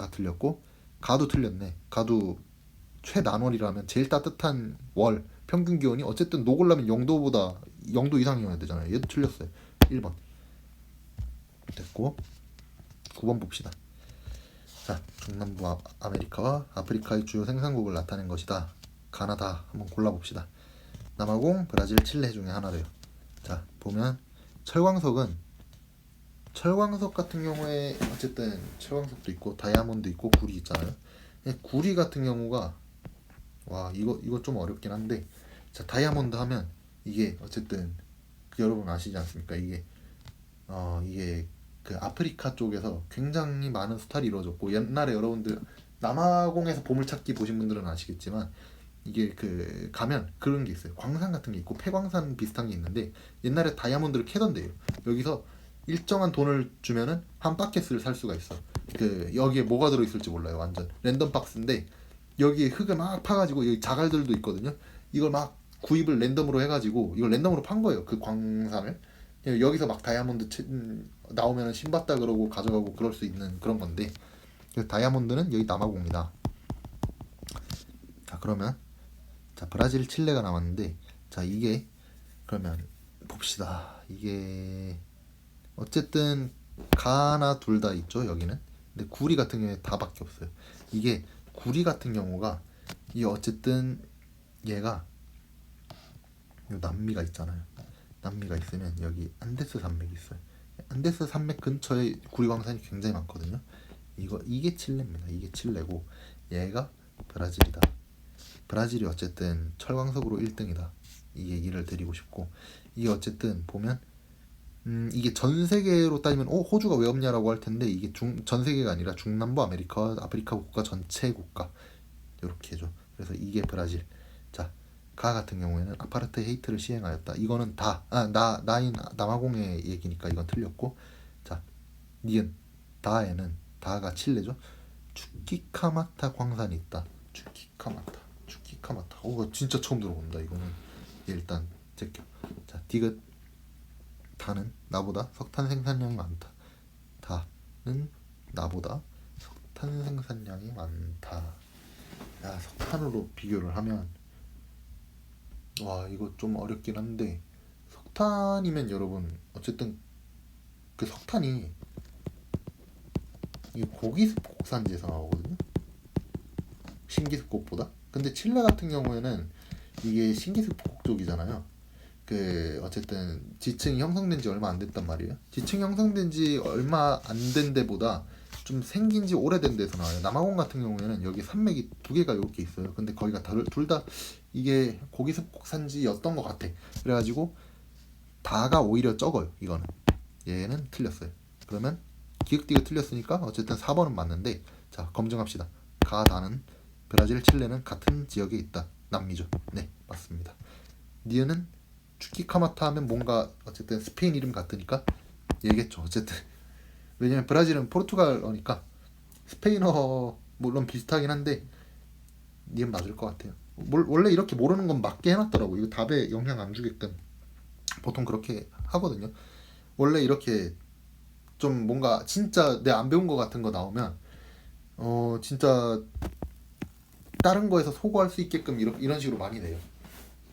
틀렸고 가도 틀렸네. 가도 최난월이라면 제일 따뜻한 월 평균 기온이 어쨌든 녹으려면 0도 이상이어야 되잖아요. 얘도 틀렸어요. 1번 됐고 9번 봅시다. 자, 중남부 아메리카와 아프리카의 주요 생산국을 나타낸 것이다. 가나다 한번 골라봅시다. 남아공, 브라질, 칠레 중에 하나래요. 자, 보면 철광석 같은 경우에 어쨌든 철광석도 있고 다이아몬드 있고 구리 있잖아요. 구리 같은 경우가 이거 좀 어렵긴 한데, 자, 다이아몬드 하면 이게 어쨌든 여러분 아시지 않습니까? 이게 그 아프리카 쪽에서 굉장히 많은 수탈이 이루어졌고, 옛날에 여러분들 남아공에서 보물찾기 보신 분들은 아시겠지만 이게 그 가면 그런 게 있어요. 광산 같은 게 있고 폐광산 비슷한 게 있는데 옛날에 다이아몬드를 캐던데요. 여기서 일정한 돈을 주면은 한 바켓을 살 수가 있어. 그 여기에 뭐가 들어있을지 몰라요. 완전 랜덤 박스인데 여기에 흙을 막 파가지고 여기 자갈들도 있거든요. 이걸 막 구입을 랜덤으로 해가지고 이걸 랜덤으로 판 거예요. 그 광산을 여기서 막 다이아몬드 나오면 신봤다 그러고 가져가고 그럴 수 있는 그런 건데, 그래서 다이아몬드는 여기 남아공이다. 자, 그러면 자, 브라질, 칠레가 남았는데, 자, 이게 그러면 봅시다. 이게 어쨌든 가나 둘 다 있죠 여기는. 근데 구리 같은 경우에 다밖에 없어요. 이게 구리 같은 경우가 이 어쨌든 얘가 남미가 있잖아요. 남미가 있으면 여기 안데스 산맥이 있어요. 안데스 산맥 근처에 구리 광산이 굉장히 많거든요. 이게 칠레입니다. 이게 칠레고 얘가 브라질이다. 브라질이 어쨌든 철광석으로 1등이다. 이 얘기를 드리고 싶고, 이게 어쨌든 보면 이게 전 세계로 따지면 호주가 왜 없냐라고 할 텐데 이게 전 세계가 아니라 중남부 아메리카, 아프리카 국가 전체 국가 이렇게 해줘. 그래서 이게 브라질. 자, 가 같은 경우에는 아파르트헤이트를 시행하였다. 이거는 나인 남아공의 얘기니까 이건 틀렸고. 자, 니은 다에는 다가 칠레죠. 추키카마타 광산이 있다. 추키카마타. 이거 진짜 처음 들어본다. 이거는 일단 제껴. 자, 디귿 다는 나보다 석탄 생산량이 많다. 다는 나보다 석탄 생산량이 많다. 야, 석탄으로 비교를 하면 와, 이거 좀 어렵긴 한데 석탄이면 여러분 어쨌든 그 석탄이 이 고기습 곡산지에서 나오거든요. 신기습곡보다. 근데 칠레 같은 경우에는 이게 신기습곡 쪽이잖아요. 그 어쨌든 지층이 형성된 지 얼마 안 됐단 말이에요. 지층 형성된 지 얼마 안 된 데보다 좀 생긴 지 오래된 데서 나와요. 남아공 같은 경우에는 여기 산맥이 두 개가 이렇게 있어요. 근데 거기가 둘 다 이게 고기습 곡산지였던 것 같아. 그래가지고 다가 오히려 적어요. 이거는 얘는 틀렸어요. 그러면 기역디귿 틀렸으니까 어쨌든 4번은 맞는데, 자 검증합시다. 가다는 브라질, 칠레는 같은 지역에 있다. 남미죠. 네, 맞습니다. 니은은 추키카마타 하면 뭔가 어쨌든 스페인 이름 같으니까 얘겠죠. 어쨌든 왜냐면 브라질은 포르투갈어니까 스페인어 물론 비슷하긴 한데 니은 맞을 것 같아요. 원래 이렇게 모르는 건 맞게 해놨더라고. 이거 답에 영향 안 주게끔 보통 그렇게 하거든요. 원래 이렇게 좀 뭔가 진짜 내 안 배운 거 같은 거 나오면 진짜 다른 거에서 소거할 수 있게끔 이런 식으로 많이 내요.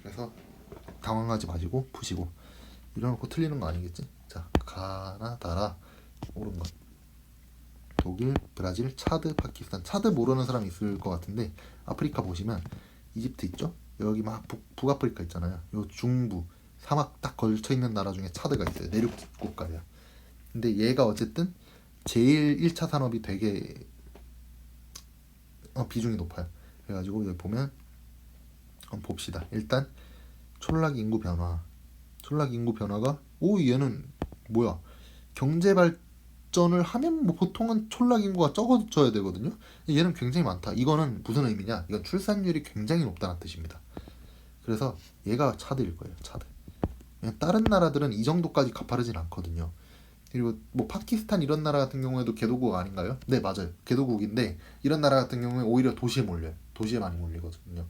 그래서 당황하지 마시고 푸시고. 이래놓고 틀리는 거 아니겠지? 자, 가나다라 옳은 것. 독일, 브라질, 차드, 파키스탄. 차드 모르는 사람 있을 것 같은데 아프리카 보시면 이집트 있죠? 여기 막 북아프리카 있잖아요. 요 중부 사막 딱 걸쳐 있는 나라 중에 차드가 있어요. 내륙 국가예요. 근데 얘가 어쨌든 제일 1차 산업이 되게 비중이 높아요. 그래가지고 여기 보면 한번 봅시다. 일단 촌락 인구 변화. 촌락 인구 변화가 얘는 뭐야? 경제 발전을 하면 뭐 보통은 촌락 인구가 적어져야 되거든요. 얘는 굉장히 많다. 이거는 무슨 의미냐? 이건 출산율이 굉장히 높다는 뜻입니다. 그래서 얘가 차드일 거예요. 차드. 다른 나라들은 이 정도까지 가파르진 않거든요. 그리고 뭐 파키스탄 이런 나라 같은 경우에도 개도국 아닌가요? 네, 맞아요. 개도국인데 이런 나라 같은 경우에 오히려 도시에 몰려요. 도시에 많이 몰리거든요.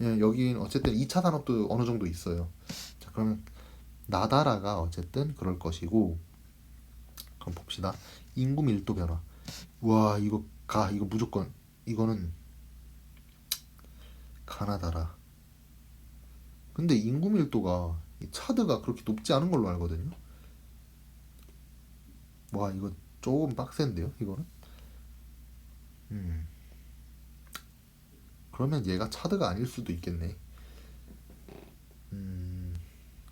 여기는 어쨌든 2차 산업도 어느 정도 있어요. 자, 그러면 나다라가 어쨌든 그럴 것이고, 그럼 봅시다. 인구 밀도 변화. 와, 이거 무조건 이거는 가나다라. 근데 인구 밀도가 이 차드가 그렇게 높지 않은 걸로 알거든요. 와, 이거 조금 빡센데요, 이거는. 음. 그러면 얘가 차드가 아닐 수도 있겠네.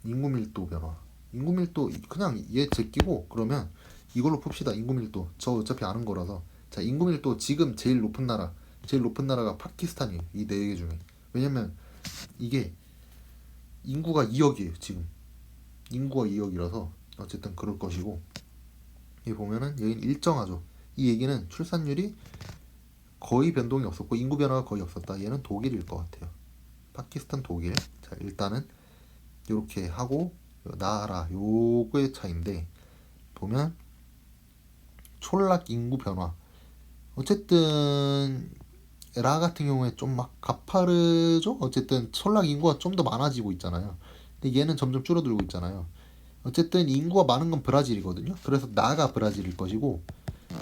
인구 밀도 변화. 인구 밀도 그냥 얘 제끼고 그러면 이걸로 풉시다. 인구 밀도. 저 어차피 아는 거라서. 자, 인구 밀도 지금 제일 높은 나라가 파키스탄이에요. 이 네 개 중에. 왜냐면 이게 인구가 2억이에요, 지금. 인구가 2억이라서 어쨌든 그럴 것이고. 여기 보면은 여기는 일정하죠. 이 얘기는 출산율이 거의 변동이 없었고 인구 변화가 거의 없었다. 얘는 독일일 것 같아요. 파키스탄, 독일. 자, 일단은 이렇게 하고 나라 요거의 차인데 보면 촌락 인구 변화. 어쨌든 라 같은 경우에 좀 막 가파르죠. 어쨌든 촌락 인구가 좀 더 많아지고 있잖아요. 근데 얘는 점점 줄어들고 있잖아요. 어쨌든 인구가 많은 건 브라질이거든요. 그래서 나가 브라질일 것이고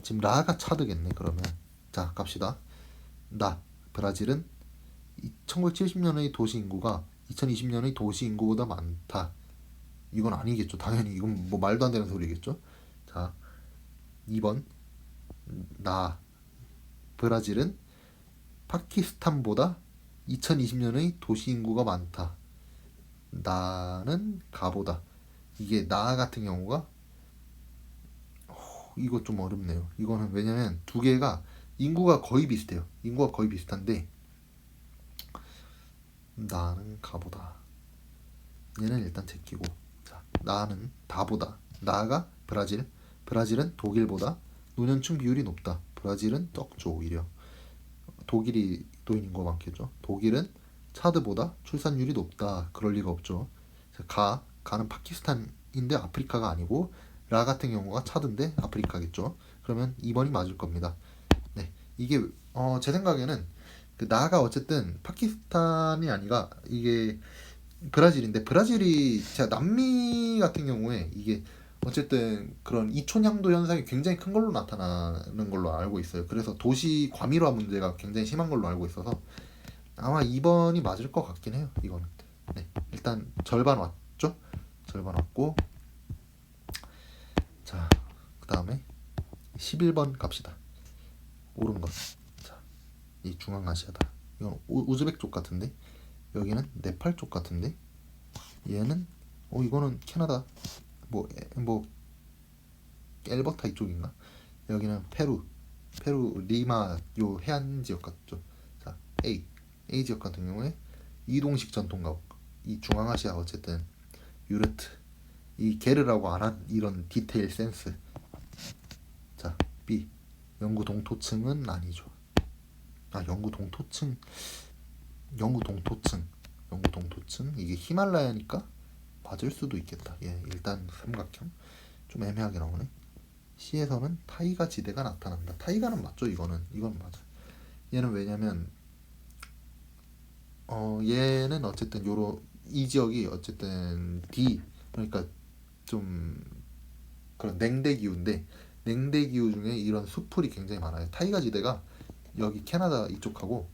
지금 라가 차드겠네. 그러면 자, 갑시다. 브라질은 1970년의 도시 인구가 2020년의 도시 인구보다 많다. 이건 아니겠죠. 당연히 이건 뭐 말도 안 되는 소리겠죠. 자, 2번. 브라질은 파키스탄보다 2020년의 도시 인구가 많다. 나는 가보다. 이게 나 같은 경우가 이거 좀 어렵네요. 이거는 왜냐면 두 개가 인구가 거의 비슷해요. 인구가 거의 비슷한데 나는 가보다. 얘는 일단 제끼고. 자, 나는 다보다. 나아가 브라질. 브라질은 독일보다 노년층 비율이 높다. 브라질은 적죠 오히려. 독일이 노인인구가 많겠죠. 독일은 차드보다 출산율이 높다. 그럴 리가 없죠. 가는 파키스탄인데 아프리카가 아니고 라 같은 경우가 차드인데 아프리카겠죠. 그러면 2번이 맞을 겁니다. 네, 이게 제 생각에는 그 나가 어쨌든 파키스탄이 아니라 이게 브라질인데 브라질이 제가 남미 같은 경우에 이게 어쨌든 그런 이촌양도 현상이 굉장히 큰 걸로 나타나는 걸로 알고 있어요. 그래서 도시 과밀화 문제가 굉장히 심한 걸로 알고 있어서 아마 2번이 맞을 것 같긴 해요. 이거는. 네, 일단 절반 왔죠? 절반 왔고 자, 그 다음에 11번 갑시다. 옳은 것. 자, 이 중앙아시아다. 이건 우즈벡 쪽 같은데 여기는 네팔 쪽 같은데 얘는 이거는 캐나다 뭐 엘버타 이쪽인가? 여기는 페루 리마 요 해안 지역 같죠. 자, A 지역 같은 경우에 이동식 전통 가옥. 이 중앙아시아 어쨌든 유르트 이 게르라고 안 한 이런 디테일 센스. 자, B 영구 동토층은 아니죠. 영구 동토층 이게 히말라야니까 맞을 수도 있겠다. 예, 일단 삼각형 좀 애매하게 나오네. C에서는 타이가 지대가 나타난다. 타이가는 맞죠? 이건 맞아. 얘는 왜냐면 얘는 어쨌든 이 지역이 어쨌든 D 그러니까 좀 그런 냉대 기후인데 냉대 기후 중에 이런 수풀이 굉장히 많아요. 타이가 지대가 여기 캐나다 이쪽하고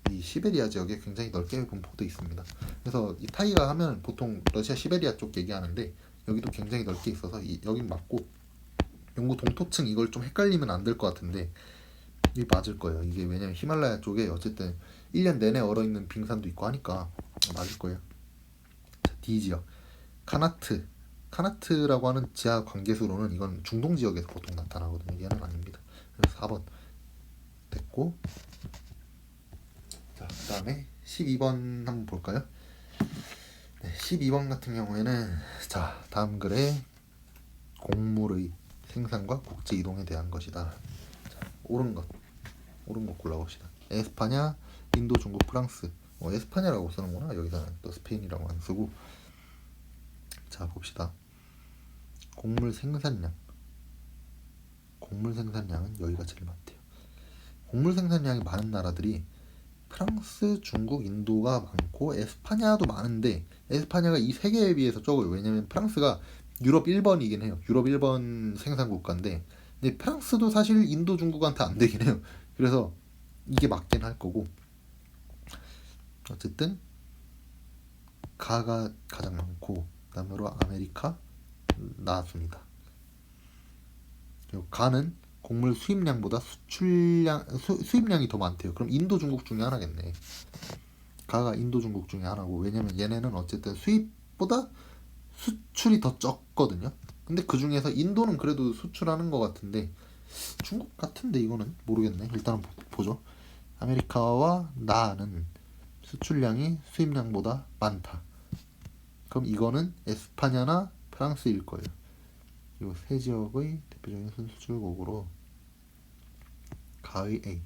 이 시베리아 지역에 굉장히 넓게 분포돼 있습니다. 그래서 이 타이가 하면 보통 러시아 시베리아 쪽 얘기하는데 여기도 굉장히 넓게 있어서 여긴 맞고 영구 동토층 이걸 좀 헷갈리면 안 될 것 같은데 이게 맞을 거예요. 이게 왜냐면 히말라야 쪽에 어쨌든 1년 내내 얼어있는 빙산도 있고 하니까 맞을 거예요. 자, D 지역 카나트라고 하는 지하 관계수로는 이건 중동 지역에서 보통 나타나거든요. 얘는 아닙니다. 그래서 4번 됐고 자, 그 다음에 12번 한번 볼까요? 네, 12번 같은 경우에는 자, 다음 글에 곡물의 생산과 국제 이동에 대한 것이다. 자, 옳은 것 골라봅시다. 에스파냐, 인도, 중국, 프랑스. 에스파냐라고 쓰는구나. 여기서는 또 스페인이라고 안 쓰고. 자, 봅시다. 곡물 생산량은 여기가 제일 많대요. 곡물 생산량이 많은 나라들이 프랑스, 중국, 인도가 많고 에스파냐도 많은데 에스파냐가 이 세 개에 비해서 적어요. 왜냐면 프랑스가 유럽 1번이긴 해요. 유럽 1번 생산 국가인데 근데 프랑스도 사실 인도, 중국한테 안 되긴 해요. 그래서 이게 맞긴 할 거고 어쨌든 가가 가장 많고 그다음으로 아메리카 나왔습니다. 그리고 가는 곡물 수입량보다 수입량이 더 많대요. 그럼 인도, 중국 중에 하나겠네. 가가 인도, 중국 중에 하나고 왜냐면 얘네는 어쨌든 수입보다 수출이 더 적거든요. 근데 그 중에서 인도는 그래도 수출하는 것 같은데 중국 같은데 이거는 모르겠네. 일단은 보죠. 아메리카와 나는 수출량이 수입량보다 많다. 그럼 이거는 에스파냐나 프랑스일 거예요. 이 세 지역의 대표적인 수출국으로 가의 A.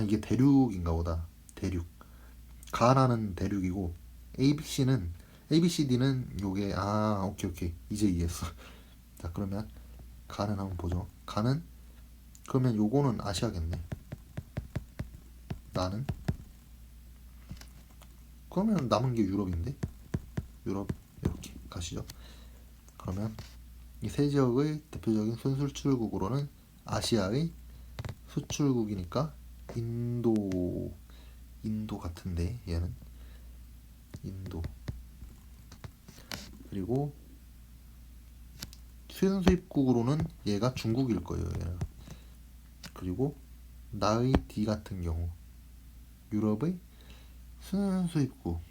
이게 대륙인가 보다. 대륙. 가나는 대륙이고 ABCD는 요게 오케이 이제 이해했어. 자, 그러면 가는 한번 보죠. 가는 그러면 요거는 아시아겠네. 나는 그러면 남은 게 유럽인데 유럽 이렇게 가시죠. 그러면 이 세 지역의 대표적인 순수출국으로는 아시아의 수출국이니까 인도 같은데 얘는 인도 그리고 수입국으로는 얘가 중국일 거예요. 얘는. 그리고 나의 D 같은 경우 유럽의 수입국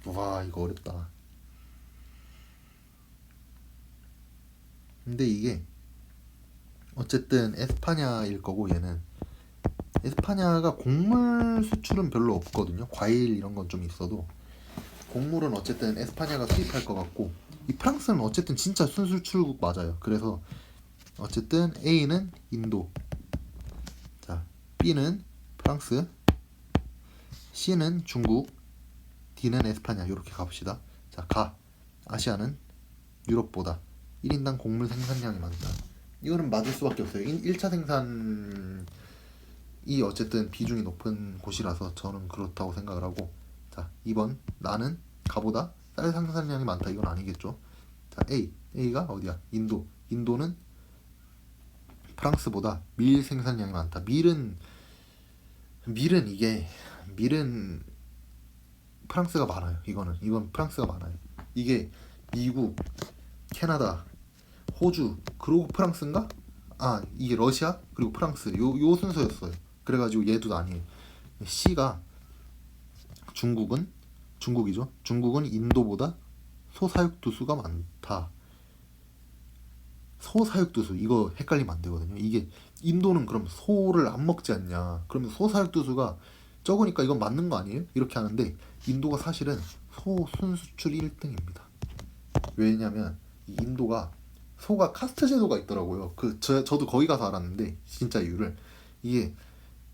와 이거 어렵다. 근데 이게 어쨌든 에스파냐일 거고 얘는 에스파냐가 곡물 수출은 별로 없거든요. 과일 이런 건 좀 있어도 곡물은 어쨌든 에스파냐가 수입할 것 같고, 이 프랑스는 어쨌든 진짜 순수 출국 맞아요. 그래서 어쨌든 A는 인도, 자 B는 프랑스, C는 중국, D는 에스파냐. 이렇게 가봅시다. 자, 아시아는 유럽보다 1인당 곡물 생산량이 많다. 이거는 맞을 수밖에 없어요. 1차 생산이 어쨌든 비중이 높은 곳이라서 저는 그렇다고 생각을 하고, 자 2번 나는 가보다 쌀 생산량이 많다. 이건 아니겠죠. 자 A가 어디야? 인도는 프랑스보다 밀 생산량이 많다. 밀은 프랑스가 많아요. 이건 프랑스가 많아요. 이게 미국, 캐나다, 호주, 그리고 프랑스인가? 아, 이게 러시아 그리고 프랑스 요 순서였어요. 그래가지고 얘도 아니에요. C가 중국이죠. 중국은 인도보다 소사육두수가 많다. 소사육두수 이거 헷갈리면 안 되거든요. 이게 인도는 그럼 소를 안 먹지 않냐? 그러면 소사육두수가 적으니까 이건 맞는 거 아니에요? 이렇게 하는데 인도가 사실은 소 순수출 1등입니다. 왜냐면 이 인도가 소가 카스트 제도가 있더라고요. 저도 거기 가서 알았는데 진짜 이유를, 이게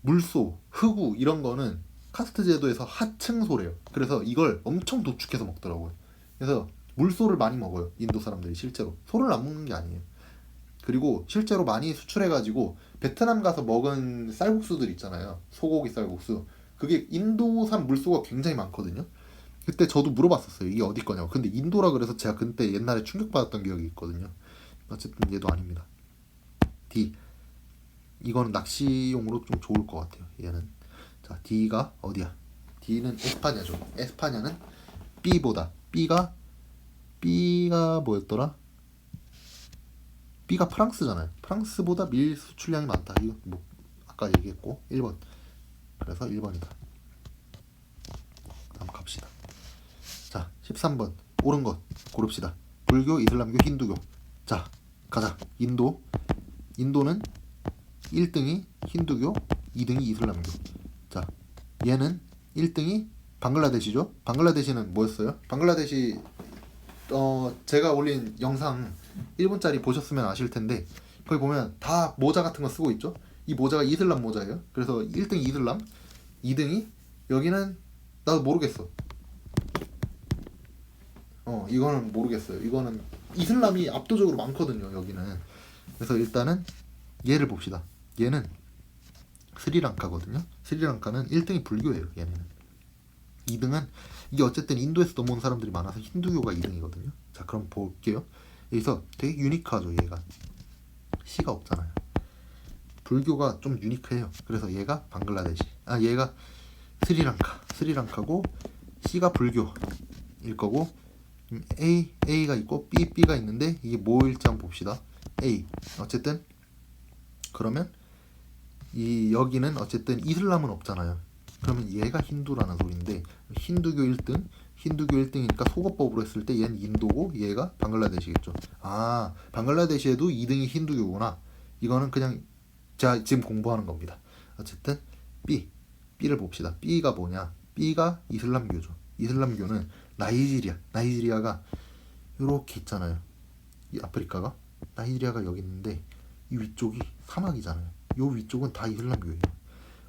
물소, 흑우 이런 거는 카스트 제도에서 하층소래요. 그래서 이걸 엄청 도축해서 먹더라고요. 그래서 물소를 많이 먹어요. 인도 사람들이 실제로 소를 안 먹는 게 아니에요. 그리고 실제로 많이 수출해가지고 베트남 가서 먹은 쌀국수들 있잖아요. 소고기 쌀국수. 그게 인도산 물소가 굉장히 많거든요. 그때 저도 물어봤었어요. 이게 어디 거냐고. 근데 인도라 그래서 제가 그때 옛날에 충격받았던 기억이 있거든요. 어쨌든 얘도 아닙니다. D. 이거는 낚시용으로 좀 좋을 것 같아요. 얘는. 자, D가 어디야? D는 에스파냐죠. 에스파냐는 B가 뭐였더라? B가 프랑스잖아요. 프랑스보다 밀 수출량이 많다. 이거 뭐 아까 얘기했고 1번. 그래서 1번이다. 한번 갑시다. 자, 13번. 옳은 것 고릅시다. 불교, 이슬람교, 힌두교. 자, 가자. 인도는 1등이 힌두교, 2등이 이슬람교. 자, 얘는 1등이 방글라데시죠. 방글라데시는 뭐였어요? 방글라데시 제가 올린 영상 1분짜리 보셨으면 아실 텐데 거기 보면 다 모자 같은 거 쓰고 있죠. 이 모자가 이슬람 모자예요. 그래서 1등이 이슬람, 2등이 여기는 나도 모르겠어. 이거는 모르겠어요. 이거는 이슬람이 압도적으로 많거든요. 여기는. 그래서 일단은 얘를 봅시다. 얘는 스리랑카거든요. 스리랑카는 1등이 불교예요. 얘네는. 2등은 이게 어쨌든 인도에서 넘어온 사람들이 많아서 힌두교가 2등이거든요. 자, 그럼 볼게요. 여기서 되게 유니크하죠. 얘가 C가 없잖아요. 불교가 좀 유니크해요. 그래서 얘가 방글라데시, 얘가 스리랑카고 C가 불교일 거고, A가 있고 B가 있는데 이게 뭐일지 한번 봅시다. A. 어쨌든 그러면 여기는 어쨌든 이슬람은 없잖아요. 그러면 얘가 힌두라는 소리인데 힌두교 1등이니까 소거법으로 했을 때 얘는 인도고 얘가 방글라데시겠죠. 아, 방글라데시에도 2등이 힌두교구나. 이거는 그냥 제가 지금 공부하는 겁니다. 어쨌든 B를 봅시다. B가 뭐냐? B가 이슬람교죠. 이슬람교는 나이지리아가 이렇게 있잖아요. 이 아프리카가 나이지리아가 여기 있는데 이 위쪽이 사막이잖아요. 요 위쪽은 다 이슬람교예요.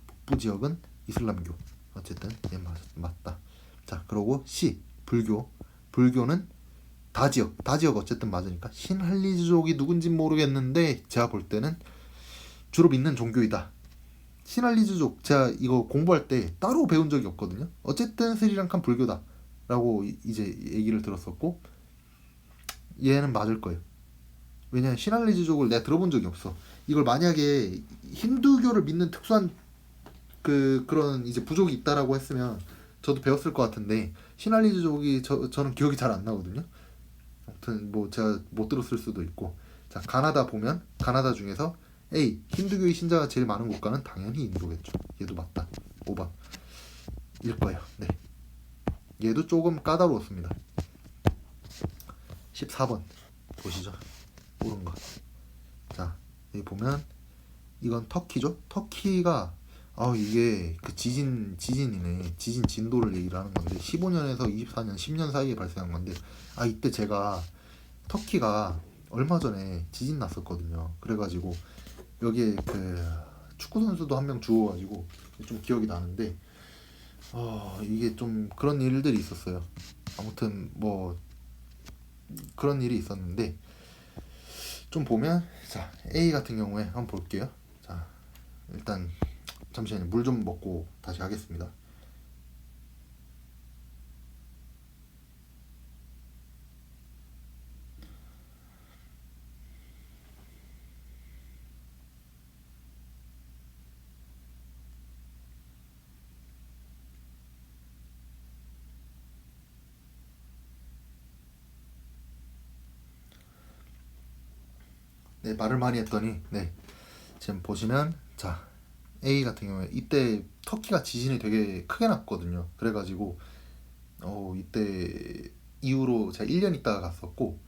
북부 지역은 이슬람교. 어쨌든 얘 맞다. 자, 그러고 C 불교는 다지역 어쨌든 맞으니까 신할리즈족이 누군진 모르겠는데 제가 볼 때는 주로 믿는 종교이다. 신할리즈족 제가 이거 공부할 때 따로 배운 적이 없거든요. 어쨌든 스리랑카는 불교다 라고 이제 얘기를 들었었고 얘는 맞을 거예요. 왜냐면 신할리즈족을 내가 들어본 적이 없어. 이걸 만약에 힌두교를 믿는 특수한 그런 이제 부족이 있다라고 했으면 저도 배웠을 것 같은데 신할리즈족이 저는 기억이 잘 안 나거든요. 아무튼 뭐 제가 못 들었을 수도 있고. 자, 가나다 보면 가나다 중에서 A 힌두교의 신자가 제일 많은 국가는 당연히 인도겠죠. 얘도 맞다. 5번 일 거예요. 네. 얘도 조금 까다로웠습니다. 14번 보시죠. 옳은 거. 자, 여기 보면 이건 터키죠. 터키가 이게 그 지진이네. 지진 진도를 얘기를 하는 건데 15년에서 24년 10년 사이에 발생한 건데 이때 제가 터키가 얼마 전에 지진 났었거든요. 그래가지고 여기에 그 축구 선수도 한 명 죽어가지고 좀 기억이 나는데 이게 좀 그런 일들이 있었어요. 아무튼 뭐 그런 일이 있었는데 좀 보면 자 A 같은 경우에 한번 볼게요. 자 일단 잠시만요. 물 좀 먹고 다시 하겠습니다. 네, 말을 많이 했더니 네, 지금 보시면 자 A 같은 경우에 이때 터키가 지진이 되게 크게 났거든요. 그래가지고 이때 이후로 제가 1년 있다가 갔었고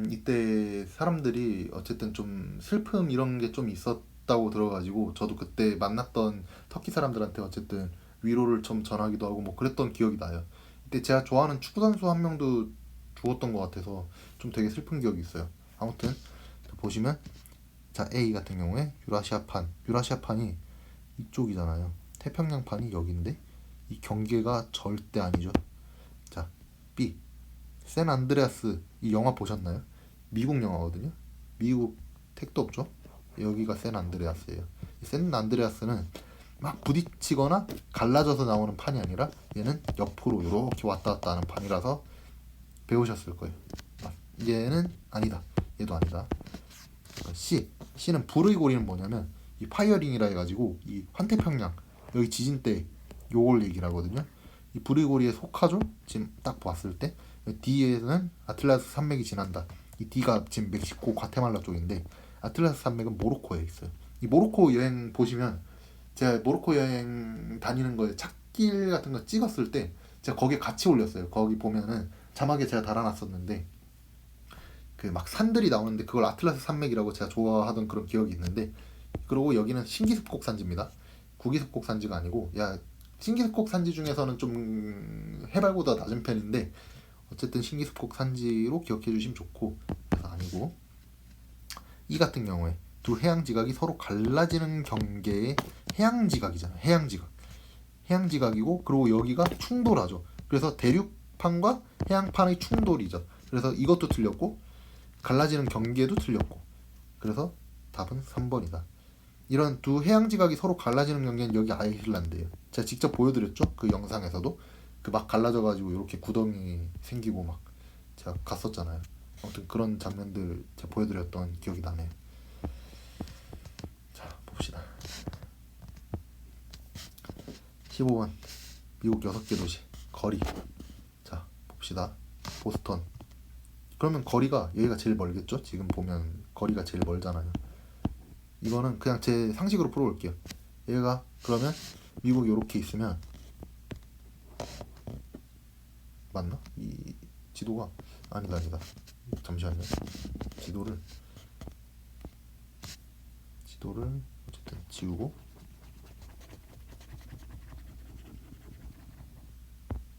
이때 사람들이 어쨌든 좀 슬픔 이런 게 좀 있었다고 들어가지고 저도 그때 만났던 터키 사람들한테 어쨌든 위로를 좀 전하기도 하고 뭐 그랬던 기억이 나요. 이때 제가 좋아하는 축구 선수 한 명도 죽었던 것 같아서 좀 되게 슬픈 기억이 있어요. 아무튼 보시면 자 A 같은 경우에 유라시아판이 이쪽이잖아요. 태평양판이 여기인데 이 경계가 절대 아니죠. 자 B 샌 안드레아스 이 영화 보셨나요? 미국 영화거든요. 미국 택도 없죠. 여기가 샌 안드레아스예요. 샌 안드레아스는 막 부딪히거나 갈라져서 나오는 판이 아니라 얘는 옆으로 이렇게 왔다 갔다 하는 판이라서 배우셨을 거예요. 얘는 아니다. 얘도 아니다. C는 불의 고리는 뭐냐면 이 파이어링이라 해가지고 이 환태평양 여기 지진 때 요걸 얘기를 하거든요. 이 불의 고리에 속하죠. 지금 딱 봤을 때 D에는 아틀라스 산맥이 지난다. 이 D가 지금 멕시코 과테말라 쪽인데 아틀라스 산맥은 모로코에 있어요. 이 모로코 여행 보시면 제가 모로코 여행 다니는 거에 찾길 같은 거 찍었을 때 제가 거기에 같이 올렸어요. 거기 보면은 자막에 제가 달아놨었는데 그 막 산들이 나오는데 그걸 아틀라스 산맥이라고 제가 좋아하던 그런 기억이 있는데 그리고 여기는 신기습곡 산지입니다. 구기습곡 산지가 아니고 신기습곡 산지 중에서는 좀 해발보다 낮은 편인데 어쨌든 신기습곡 산지로 기억해 주시면 좋고 그래서 아니고 이 같은 경우에 두 해양지각이 서로 갈라지는 경계의 해양지각이잖아요. 해양지각이고 그리고 여기가 충돌하죠. 그래서 대륙판과 해양판의 충돌이죠. 그래서 이것도 틀렸고 갈라지는 경계도 틀렸고 그래서 답은 3번이다. 이런 두 해양지각이 서로 갈라지는 경계는 여기 아이슬란드예요. 제가 직접 보여드렸죠. 그 영상에서도 그 막 갈라져가지고 이렇게 구덩이 생기고 막 제가 갔었잖아요. 아무튼 그런 장면들 제가 보여드렸던 기억이 나네요. 자 봅시다. 15번 미국 6개 도시 거리. 자 봅시다. 보스턴. 그러면 거리가 여기가 제일 멀겠죠? 지금 보면 거리가 제일 멀잖아요. 이거는 그냥 제 상식으로 풀어볼게요. 얘가 그러면 미국 이렇게 있으면 맞나? 이 지도가 아니다. 잠시만요. 지도를 어쨌든 지우고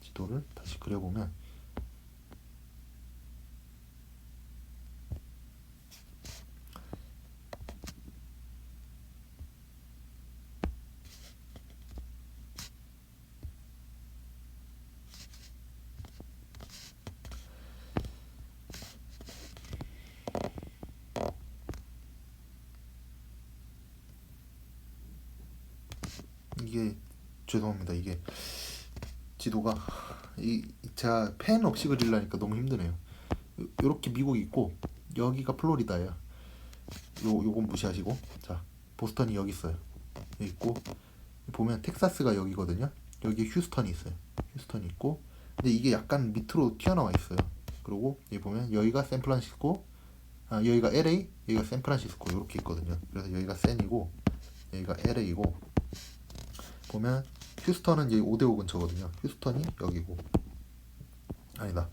지도를 다시 그려보면 이게 죄송합니다. 이게 지도가 제가 펜 없이 그리려니까 너무 힘드네요. 요렇게 미국이 있고 여기가 플로리다예요. 요건 무시하시고 자 보스턴이 여기 있어요. 여기 있고 보면 텍사스가 여기거든요. 여기 휴스턴이 있어요. 휴스턴이 있고 근데 이게 약간 밑으로 튀어나와 있어요. 그리고 여기 보면 여기가 샌프란시스코 여기가 LA 여기가 샌프란시스코 이렇게 있거든요. 그래서 여기가 샌이고 여기가 LA고 보면 휴스턴은 여기 5대5 근처거든요. 휴스턴이 여기고 아니다.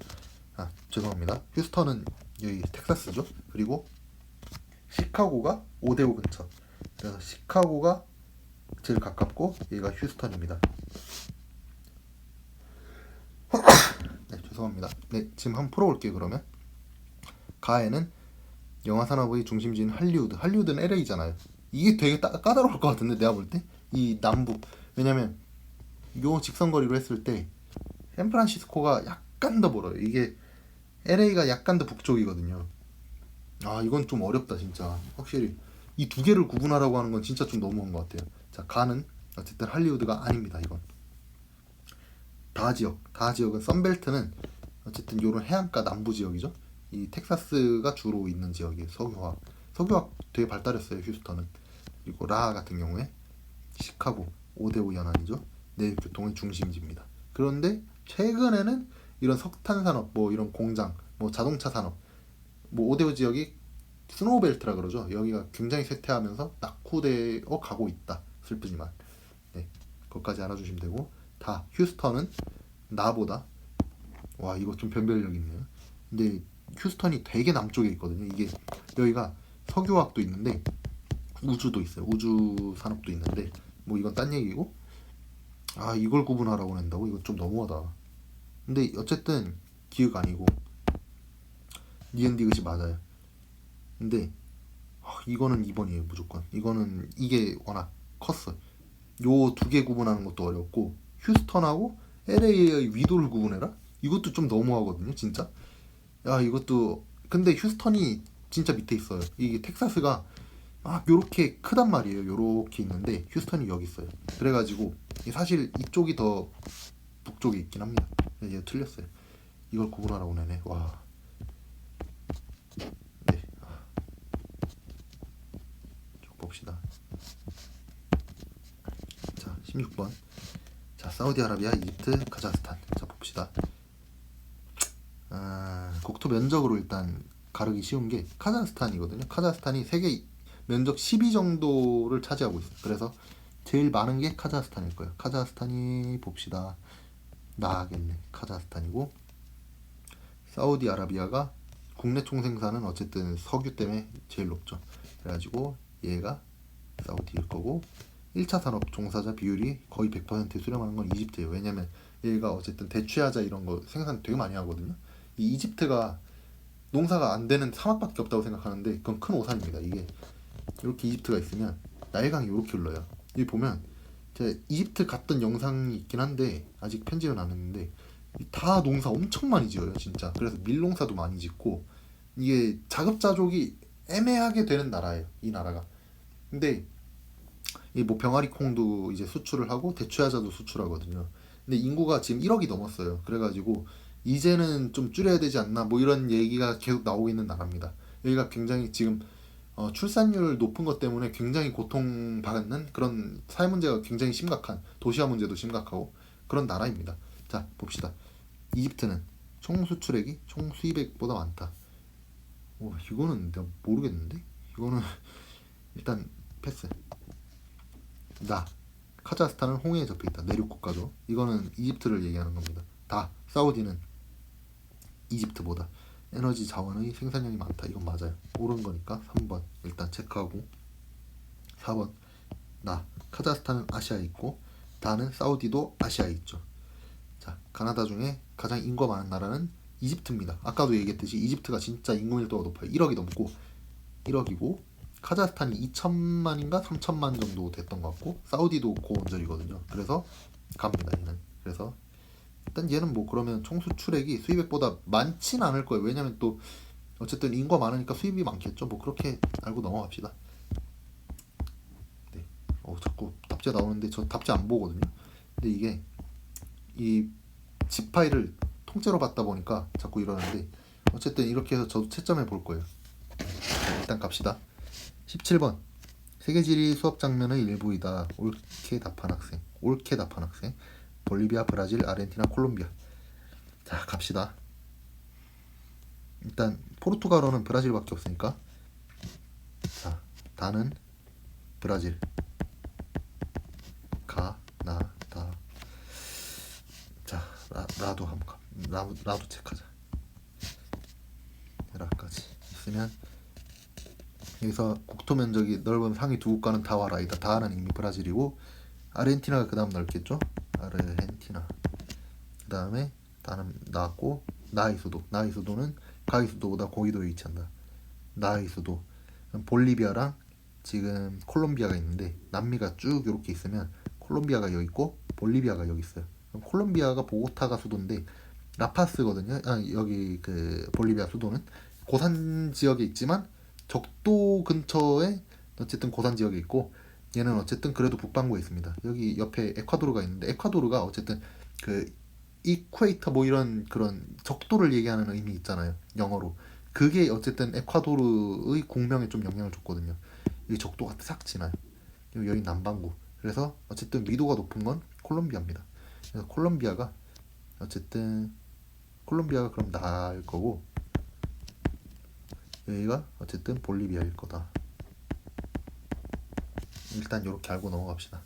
죄송합니다. 휴스턴은 여기 텍사스죠. 그리고 시카고가 5대5 근처. 그래서 시카고가 제일 가깝고 얘가 휴스턴입니다. 네, 죄송합니다. 네, 지금 한번 풀어볼게요. 그러면 가에는 영화 산업의 중심지인 할리우드. 할리우드는 LA잖아요. 이게 되게 까다로울 것 같은데 내가 볼 때 이 남부. 왜냐면 요 직선거리로 했을 때 샌프란시스코가 약간 더 멀어요. 이게 LA가 약간 더 북쪽이거든요. 아, 이건 좀 어렵다 진짜. 확실히 이 두 개를 구분하라고 하는 건 진짜 좀 너무한 것 같아요. 자, 가는 어쨌든 할리우드가 아닙니다. 이건 다 지역은 썬벨트는 어쨌든 요런 해안가 남부 지역이죠. 이 텍사스가 주로 있는 지역이에요. 석유화학 되게 발달했어요. 휴스턴은. 그리고 라 같은 경우에 시카고 5대5 연안이죠. 내륙 교통의 중심지입니다. 그런데 최근에는 이런 석탄 산업, 뭐 이런 공장, 뭐 자동차 산업, 뭐 5대5 지역이 스노우벨트라 그러죠. 여기가 굉장히 쇠퇴하면서 낙후되어 가고 있다. 슬프지만. 네, 그것까지 알아주시면 되고, 다 휴스턴은 나보다, 와 이거 좀 변별력 있네요. 근데 휴스턴이 되게 남쪽에 있거든요. 이게 여기가 석유화학도 있는데 우주도 있어요. 우주 산업도 있는데 뭐 이건 딴 얘기고, 아 이걸 구분하라고 한다고? 이거 좀 너무하다. 근데 어쨌든 기획 아니고 니은 디귿이 맞아요. 근데 이거는 2번이에요 무조건. 이거는 이게 워낙 컸어. 요 두 개 구분하는 것도 어렵고, 휴스턴하고 LA의 위도를 구분해라? 이것도 좀 너무하거든요 진짜. 야 이것도, 근데 휴스턴이 진짜 밑에 있어요. 이게 텍사스가 막 요렇게 크단 말이에요. 요렇게 있는데 휴스턴이 여기 있어요. 그래가지고 사실 이쪽이 더 북쪽에 있긴 합니다. 얘 틀렸어요. 이걸 구분하라고 내네. 와. 네. 쭉 봅시다. 자, 16번. 자, 사우디아라비아, 이집트, 카자흐스탄. 자, 봅시다. 국토 면적으로 일단 가르기 쉬운 게 카자흐스탄이거든요. 카자흐스탄이 세계 면적 10위 정도를 차지하고 있어요. 그래서 제일 많은 게 카자흐스탄일 거예요. 카자흐스탄이 봅시다. 나겠네. 카자흐스탄이고, 사우디아라비아가 국내 총생산은 어쨌든 석유 때문에 제일 높죠. 그래가지고 얘가 사우디일 거고, 1차 산업 종사자 비율이 거의 100%에 수렴하는 건 이집트예요. 왜냐면 얘가 어쨌든 대추야자 이런 거 생산 되게 많이 하거든요. 이 이집트가 농사가 안 되는 사막밖에 없다고 생각하는데 그건 큰 오산입니다. 이게 이렇게 이집트가 있으면 나일강이 이렇게 흘러요. 여기 보면 제가 이집트 갔던 영상이 있긴 한데 아직 편집은 안 했는데 다 농사 엄청 많이 지어요 진짜. 그래서 밀농사도 많이 짓고 이게 자급자족이 애매하게 되는 나라예요 이 나라가. 근데 이 뭐 병아리 콩도 이제 수출을 하고 대추야자도 수출하거든요. 근데 인구가 지금 1억이 넘었어요. 그래가지고 이제는 좀 줄여야 되지 않나 뭐 이런 얘기가 계속 나오고 있는 나라입니다. 여기가 굉장히 지금 출산율 높은 것 때문에 굉장히 고통받는 그런 사회 문제가 굉장히 심각한, 도시화 문제도 심각하고 그런 나라입니다. 자 봅시다. 이집트는 총 수출액이 총 수입액보다 많다. 오, 이거는 내가 모르겠는데? 이거는 일단 패스. 나 카자흐스탄은 홍해에 접해있다. 내륙 국가죠. 이거는 이집트를 얘기하는 겁니다. 다 사우디는 이집트보다 에너지 자원의 생산량이 많다. 이건 맞아요. 옳은 거니까 3번 일단 체크하고, 4번 나 카자흐스탄은 아시아에 있고 다는 사우디도 아시아에 있죠. 자, 가나다 중에 가장 인구가 많은 나라는 이집트입니다. 아까도 얘기했듯이 이집트가 진짜 인구 밀도가 높아요. 1억이 넘고 1억이고, 카자흐스탄이 2천만인가 3천만 정도 됐던 것 같고, 사우디도 고원절이거든요. 그래서 갑니다 얘는. 그래서 일단 얘는 뭐 그러면 총 수출액이 수입액보다 많진 않을 거예요. 왜냐면 또 어쨌든 인구가 많으니까 수입이 많겠죠. 뭐 그렇게 알고 넘어갑시다. 네. 자꾸 답제 나오는데 저 답제 안 보거든요. 근데 이게 이 집 파일을 통째로 받다 보니까 자꾸 이러는데, 어쨌든 이렇게 해서 저도 채점해 볼 거예요. 일단 갑시다. 17번. 세계지리 수업 장면의 일부이다. 옳게 답한 학생. 옳게 답한 학생. 볼리비아, 브라질, 아르헨티나, 콜롬비아. 자, 갑시다. 일단 포르투갈어는 브라질밖에 없으니까, 자, 다는 브라질. 가, 나, 다. 자, 라도 한번 가. 라도 체크하자. 라까지 있으면 여기서 국토 면적이 넓은 상위 두 국가는 다와라이다. 다는 이미 브라질이고 아르헨티나가 그 다음 넓겠죠. 아르헨티나. 그 다음에 다는 나왔고 나의 수도. 나의 수도는 가히 수도보다 고緯도에 위치한다. 나의 수도. 볼리비아랑 지금 콜롬비아가 있는데 남미가 쭉 이렇게 있으면 콜롬비아가 여기 있고 볼리비아가 여기 있어요. 그럼 콜롬비아가 보고타가 수도인데 라파스거든요. 여기 그 볼리비아 수도는 고산 지역에 있지만 적도 근처에 어쨌든 고산 지역에 있고 얘는 어쨌든 그래도 북반구에 있습니다. 여기 옆에 에콰도르가 있는데 에콰도르가 어쨌든 그 이퀘이터 뭐 이런 그런 적도를 얘기하는 의미 있잖아요. 영어로. 그게 어쨌든 에콰도르의 국명에 좀 영향을 줬거든요. 이 적도가 싹 지나요. 여기 남반구. 그래서 어쨌든 위도가 높은 건 콜롬비아입니다. 그래서 콜롬비아가 어쨌든 콜롬비아가 그럼 나을 거고 여기가 어쨌든 볼리비아일 거다. 일단 이렇게 알고 넘어갑시다.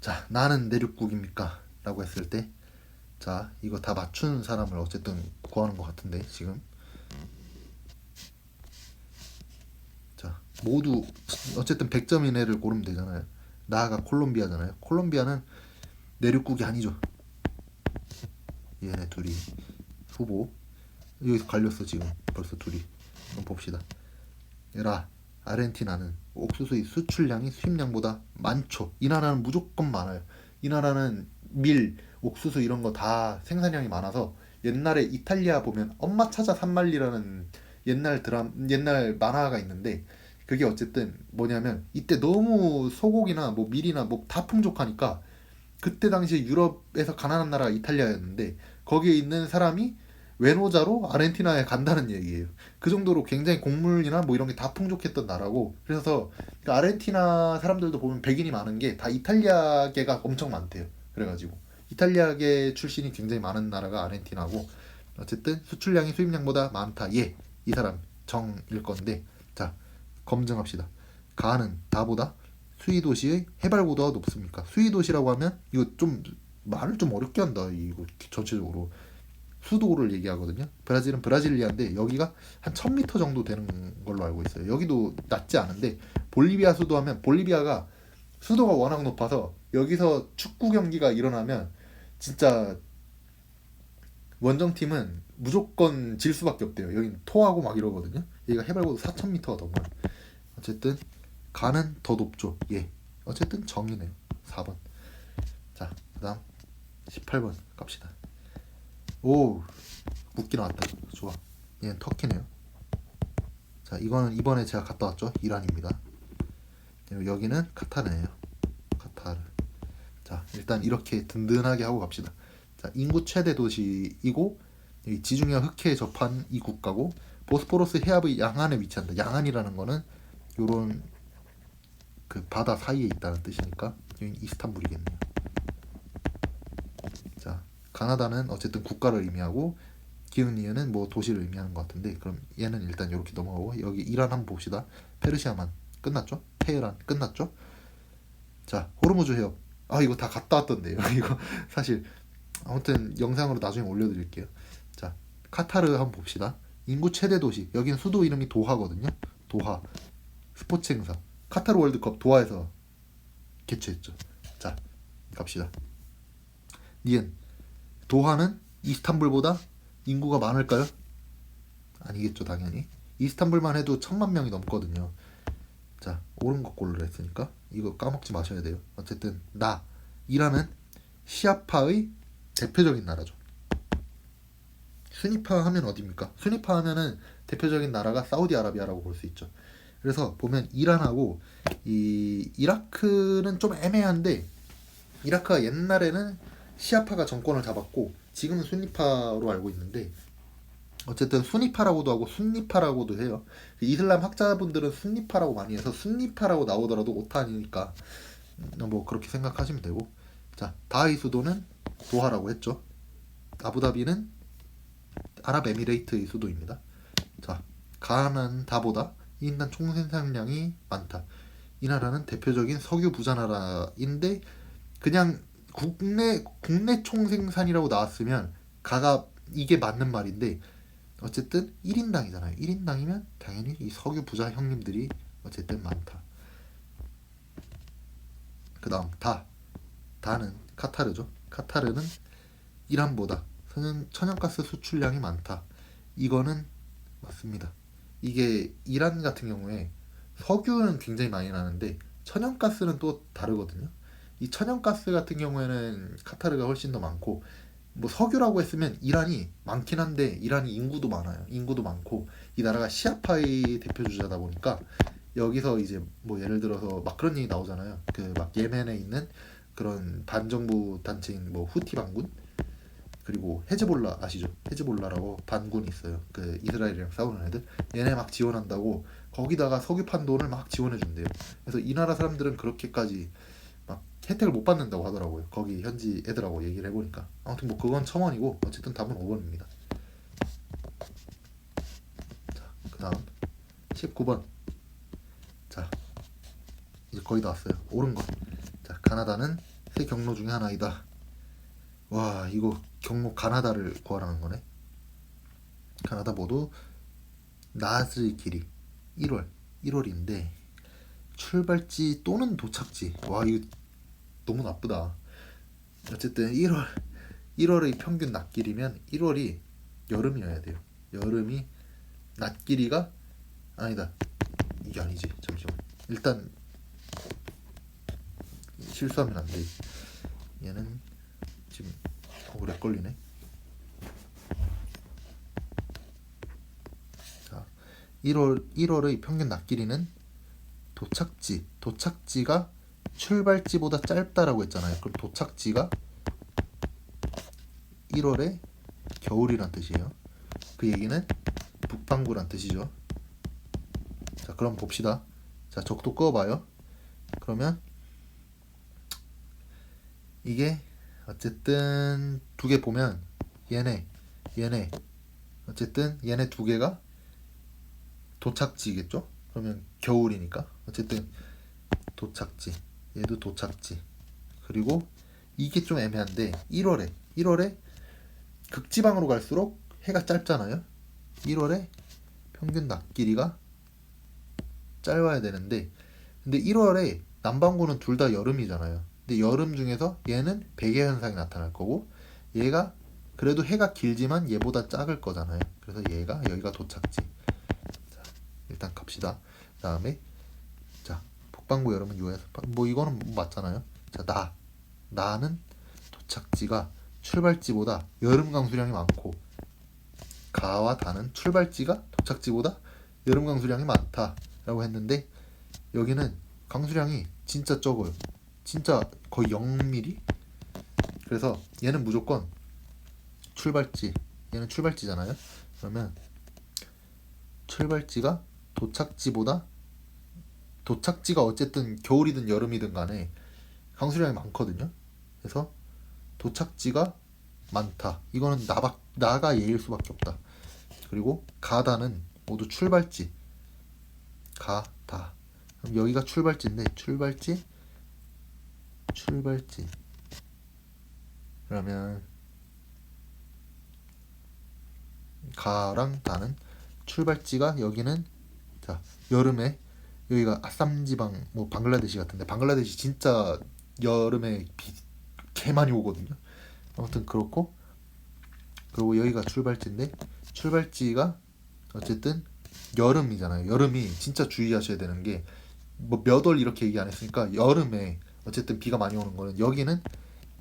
자, 나는 내륙국입니까? 라고 했을 때 자, 이거 다 맞추는 사람을 어쨌든 구하는 것 같은데 지금 자, 모두 어쨌든 100점 이내를 고르면 되잖아요. 나가 콜롬비아잖아요. 콜롬비아는 내륙국이 아니죠. 얘네 둘이 후보. 여기서 갈렸어 지금 벌써 둘이. 한번 봅시다. 얘라 아르헨티나는 옥수수의 수출량이 수입량보다 많죠. 이 나라는 무조건 많아요. 이 나라는 밀, 옥수수 이런 거 다 생산량이 많아서 옛날에 이탈리아 보면 엄마 찾아 산말리라는 옛날 만화가 있는데 그게 어쨌든 뭐냐면 이때 너무 소고기나 뭐 밀이나 뭐 다 풍족하니까 그때 당시 유럽에서 가난한 나라가 이탈리아였는데 거기에 있는 사람이 외노자로 아르헨티나에 간다는 얘기예요. 그 정도로 굉장히 곡물이나 뭐 이런 게 다 풍족했던 나라고 그래서 그 아르헨티나 사람들도 보면 백인이 많은 게 다 이탈리아계가 엄청 많대요. 그래가지고 이탈리아계 출신이 굉장히 많은 나라가 아르헨티나고 어쨌든 수출량이 수입량보다 많다. 예, 이 사람 정일 건데 자 검증합시다. 가는 다보다 수위 도시의 해발 고도가 높습니까? 수위 도시라고 하면 이거 좀 말을 좀 어렵게 한다. 이거 전체적으로 수도를 얘기하거든요. 브라질은 브라질리아인데 여기가 한 1000m 정도 되는 걸로 알고 있어요. 여기도 낮지 않은데 볼리비아 수도 하면 볼리비아가 수도가 워낙 높아서 여기서 축구 경기가 일어나면 진짜 원정팀은 무조건 질 수밖에 없대요. 여긴 토하고 막 이러거든요. 여기가 해발고도 4000m가 넘어요. 어쨌든 가는 더 높죠. 예. 어쨌든 정이네요. 4번. 자, 그다음 18번 갑시다. 오, 묻기 나왔다. 좋아. 얘는 터키네요. 자, 이거는 이번에 제가 갔다 왔죠. 이란입니다. 여기는 카타르네요. 카타르. 자, 일단 이렇게 든든하게 하고 갑시다. 자, 인구 최대 도시이고 여기 지중해 흑해에 접한 이 국가고 보스포러스 해협의 양안에 위치한다. 양안이라는 거는 요런 그 바다 사이에 있다는 뜻이니까 여기 이스탄불이겠네요. 자, 가나다는 어쨌든 국가를 의미하고 기흥리에는 뭐 도시를 의미하는 것 같은데 그럼 얘는 일단 이렇게 넘어가고 여기 이란 한번 봅시다. 페르시아만 끝났죠? 테헤란 끝났죠? 자, 호르무즈 해협. 아, 이거 다 갔다 왔던데요. 이거 사실 아무튼 영상으로 나중에 올려드릴게요. 자, 카타르 한번 봅시다. 인구 최대 도시. 여기는 수도 이름이 도하거든요. 도하. 스포츠 행사. 카타르 월드컵 도하에서 개최했죠. 자, 갑시다. 니은. 도하는 이스탄불보다 인구가 많을까요? 아니겠죠, 당연히. 이스탄불만 해도 1000만 명이 넘거든요. 자, 옳은 거 고르라 했으니까 이거 까먹지 마셔야 돼요. 어쨌든 이란은 시아파의 대표적인 나라죠. 수니파 하면 어디입니까? 수니파 하면은 대표적인 나라가 사우디아라비아라고 볼 수 있죠. 그래서 보면 이란하고 이 이라크는 좀 애매한데 이라크가 옛날에는 시아파가 정권을 잡았고 지금은 수니파로 알고 있는데 어쨌든 수니파라고도 하고 순니파라고도 해요. 이슬람 학자분들은 순니파라고 많이 해서 순니파라고 나오더라도 오타니까 뭐 그렇게 생각하시면 되고 자, 다의 수도는 도하라고 했죠. 아부다비는 아랍에미레이트의 수도입니다. 자, 가나는 다보다 인당 총생산량이 많다. 이 나라는 대표적인 석유 부자 나라인데 그냥 국내 총생산이라고 나왔으면 가가 이게 맞는 말인데 어쨌든 1인당이잖아요. 1인당이면 당연히 이 석유 부자 형님들이 어쨌든 많다. 그 다음 다는 카타르죠. 카타르는 이란보다 천연가스 수출량이 많다. 이거는 맞습니다. 이게 이란 같은 경우에 석유는 굉장히 많이 나는데 천연가스는 또 다르거든요. 이 천연가스 같은 경우에는 카타르가 훨씬 더 많고, 뭐 석유라고 했으면 이란이 많긴 한데 이란이 인구도 많아요. 인구도 많고 이 나라가 시아파의 대표 주자다 보니까 여기서 이제 뭐 예를 들어서 막 그런 얘기 나오잖아요. 그 막 예멘에 있는 그런 반정부 단체인 뭐 후티 반군, 그리고 헤즈볼라 아시죠? 헤즈볼라라고 반군이 있어요. 그 이스라엘이랑 싸우는 애들. 얘네 막 지원한다고 거기다가 석유판 돈을 막 지원해 준대요. 그래서 이 나라 사람들은 그렇게까지 막 혜택을 못 받는다고 하더라고요. 거기 현지 애들하고 얘기를 해보니까. 아무튼 뭐 그건 첨언이고 어쨌든 답은 5번입니다. 자, 그 다음 19번. 자, 이제 거의 다 왔어요. 옳은 거. 자, 가나다는 세 경로 중에 하나이다. 와, 이거 경로 가나다를 구하라는 거네. 가나다 모두 낮의 길이 1월인데 출발지 또는 도착지. 와, 이거 너무 나쁘다. 어쨌든 1월의 평균 낮 길이면 1월이 여름이어야 돼요. 여름이 낮 길이가 아니다. 이게 아니지. 잠시만. 일단 실수하면 안 돼. 얘는 지금 오래 걸리네. 자, 1월의 평균 낮 길이는 도착지가 출발지보다 짧다라고 했잖아요. 그럼 도착지가 1월에 겨울이란 뜻이에요. 그 얘기는 북반구란 뜻이죠. 자, 그럼 봅시다. 자, 적도 그어봐요. 그러면 이게 어쨌든 두 개 보면 얘네 어쨌든 얘네 두 개가 도착지겠죠? 그러면 겨울이니까 어쨌든 도착지, 얘도 도착지. 그리고 이게 좀 애매한데 1월에 극지방으로 갈수록 해가 짧잖아요. 1월에 평균 낮 길이가 짧아야 되는데, 근데 1월에 남반구는 둘 다 여름이잖아요. 근데 여름 중에서 얘는 백야 현상이 나타날 거고 얘가 그래도 해가 길지만 얘보다 작을 거잖아요. 그래서 얘가 여기가 도착지. 자, 일단 갑시다. 다음에 자, 북반구 여름은 유해서 뭐 이거는 맞잖아요. 자, 나는 도착지가 출발지보다 여름 강수량이 많고 가와 다는 출발지가 도착지보다 여름 강수량이 많다라고 했는데 여기는 강수량이 진짜 적어요. 진짜 거의 0mm. 그래서 얘는 무조건 출발지. 얘는 출발지잖아요. 그러면 출발지가 도착지가 어쨌든 겨울이든 여름이든 간에 강수량이 많거든요. 그래서 도착지가 많다. 이거는 나가 얘일 수밖에 없다. 그리고 가다는 모두 출발지. 가다. 그럼 여기가 출발지인데 출발지. 그러면 가랑 다는 출발지가 여기는 자, 여름에 여기가 아삼 지방 뭐 방글라데시 같은데 방글라데시 진짜 여름에 비 개 많이 오거든요. 아무튼 그렇고, 그리고 여기가 출발지인데 출발지가 어쨌든 여름이잖아요. 여름이 진짜 주의하셔야 되는 게 뭐 몇 월 이렇게 얘기 안 했으니까 여름에 어쨌든 비가 많이 오는 거는 여기는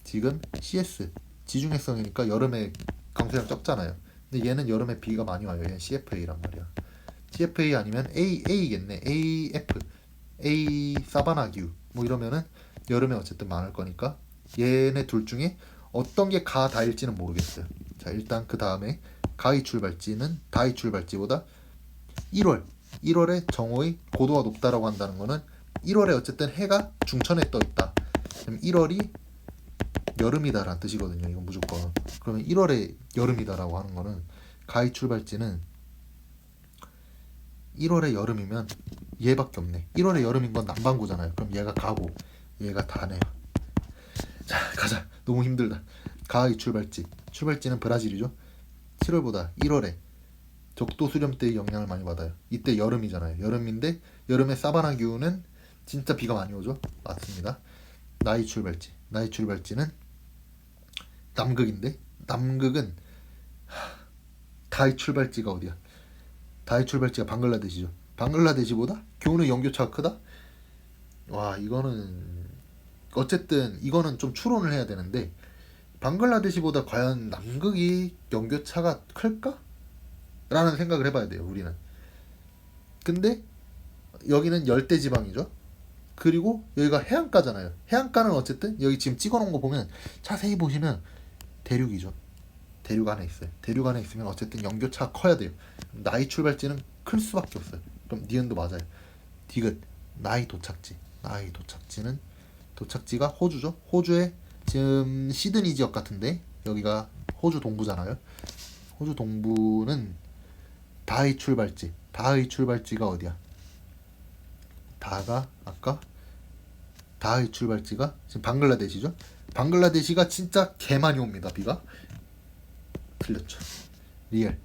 지금 CS 지중해성이니까 여름에 강수량 적잖아요. 근데 얘는 여름에 비가 많이 와요. 얘는 CFA란 말이야. CFA 아니면 A겠네. A 사바나규 뭐 이러면은 여름에 어쨌든 많을 거니까 얘네 둘 중에 어떤 게 가다일지는 모르겠어요. 자, 일단 그 다음에 가의 출발지는 다의 출발지보다 1월에 정오의 고도가 높다라고 한다는 거는 1월에 어쨌든 해가 중천에 떠 있다. 그럼 1월이 여름이다라는 뜻이거든요. 이건 무조건. 그러면 1월에 여름이다라고 하는 거는 가의 출발지는 1월에 여름이면 얘밖에 없네. 1월에 여름인 건 남반구잖아요. 그럼 얘가 가고 얘가 다네요. 자, 가자. 너무 힘들다. 가의 출발지는 브라질이죠. 7월보다 1월에 적도 수렴 때의 영향을 많이 받아요. 이때 여름이잖아요. 여름인데 여름에 사바나 기후는 진짜 비가 많이 오죠. 맞습니다. 나이 출발지. 나이 출발지는 남극인데 남극은 다이 출발지가 어디야? 다이 출발지가 방글라데시죠. 방글라데시보다 교훈의 연교차가 크다? 와 이거는 어쨌든 이거는 좀 추론을 해야 되는데 방글라데시보다 과연 남극이 연교차가 클까? 라는 생각을 해봐야 돼요 우리는. 근데 여기는 열대지방이죠. 그리고 여기가 해안가잖아요. 해안가는 어쨌든 여기 지금 찍어놓은 거 보면 자세히 보시면 대륙이죠. 대륙 안에 있어요. 대륙 안에 있으면 어쨌든 연교차가 커야 돼요. 나이 출발지는 클 수밖에 없어요. 그럼 니은도 맞아요. 디귿 나이 도착지. 나이 도착지는 도착지가 호주죠. 호주의 지금 시드니 지역 같은데 여기가 호주 동부잖아요. 호주 동부는 다의 출발지. 다의 출발지가 어디야? 다가 아까 다의 출발지가 지금 방글라데시죠. 방글라데시가 진짜 개 많이 옵니다. 비가. 틀렸죠. 리얼.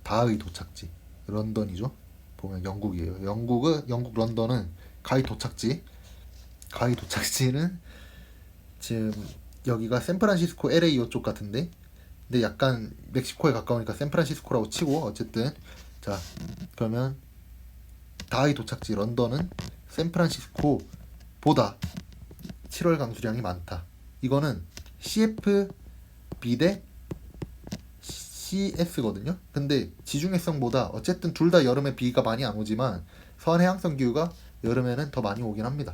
다의 도착지. 런던이죠. 보면 영국이에요. 영국 런던은 가히 도착지. 가히 도착지는 지금 여기가 샌프란시스코 LA 이쪽 같은데 근데 약간 멕시코에 가까우니까 샌프란시스코라고 치고 어쨌든 자 그러면 다의 도착지 런던은 샌프란시스코보다 7월 강수량이 많다. 이거는 CFB 대 CS거든요. 근데 지중해성보다 어쨌든 둘 다 여름에 비가 많이 안 오지만 서해안성 기후가 여름에는 더 많이 오긴 합니다.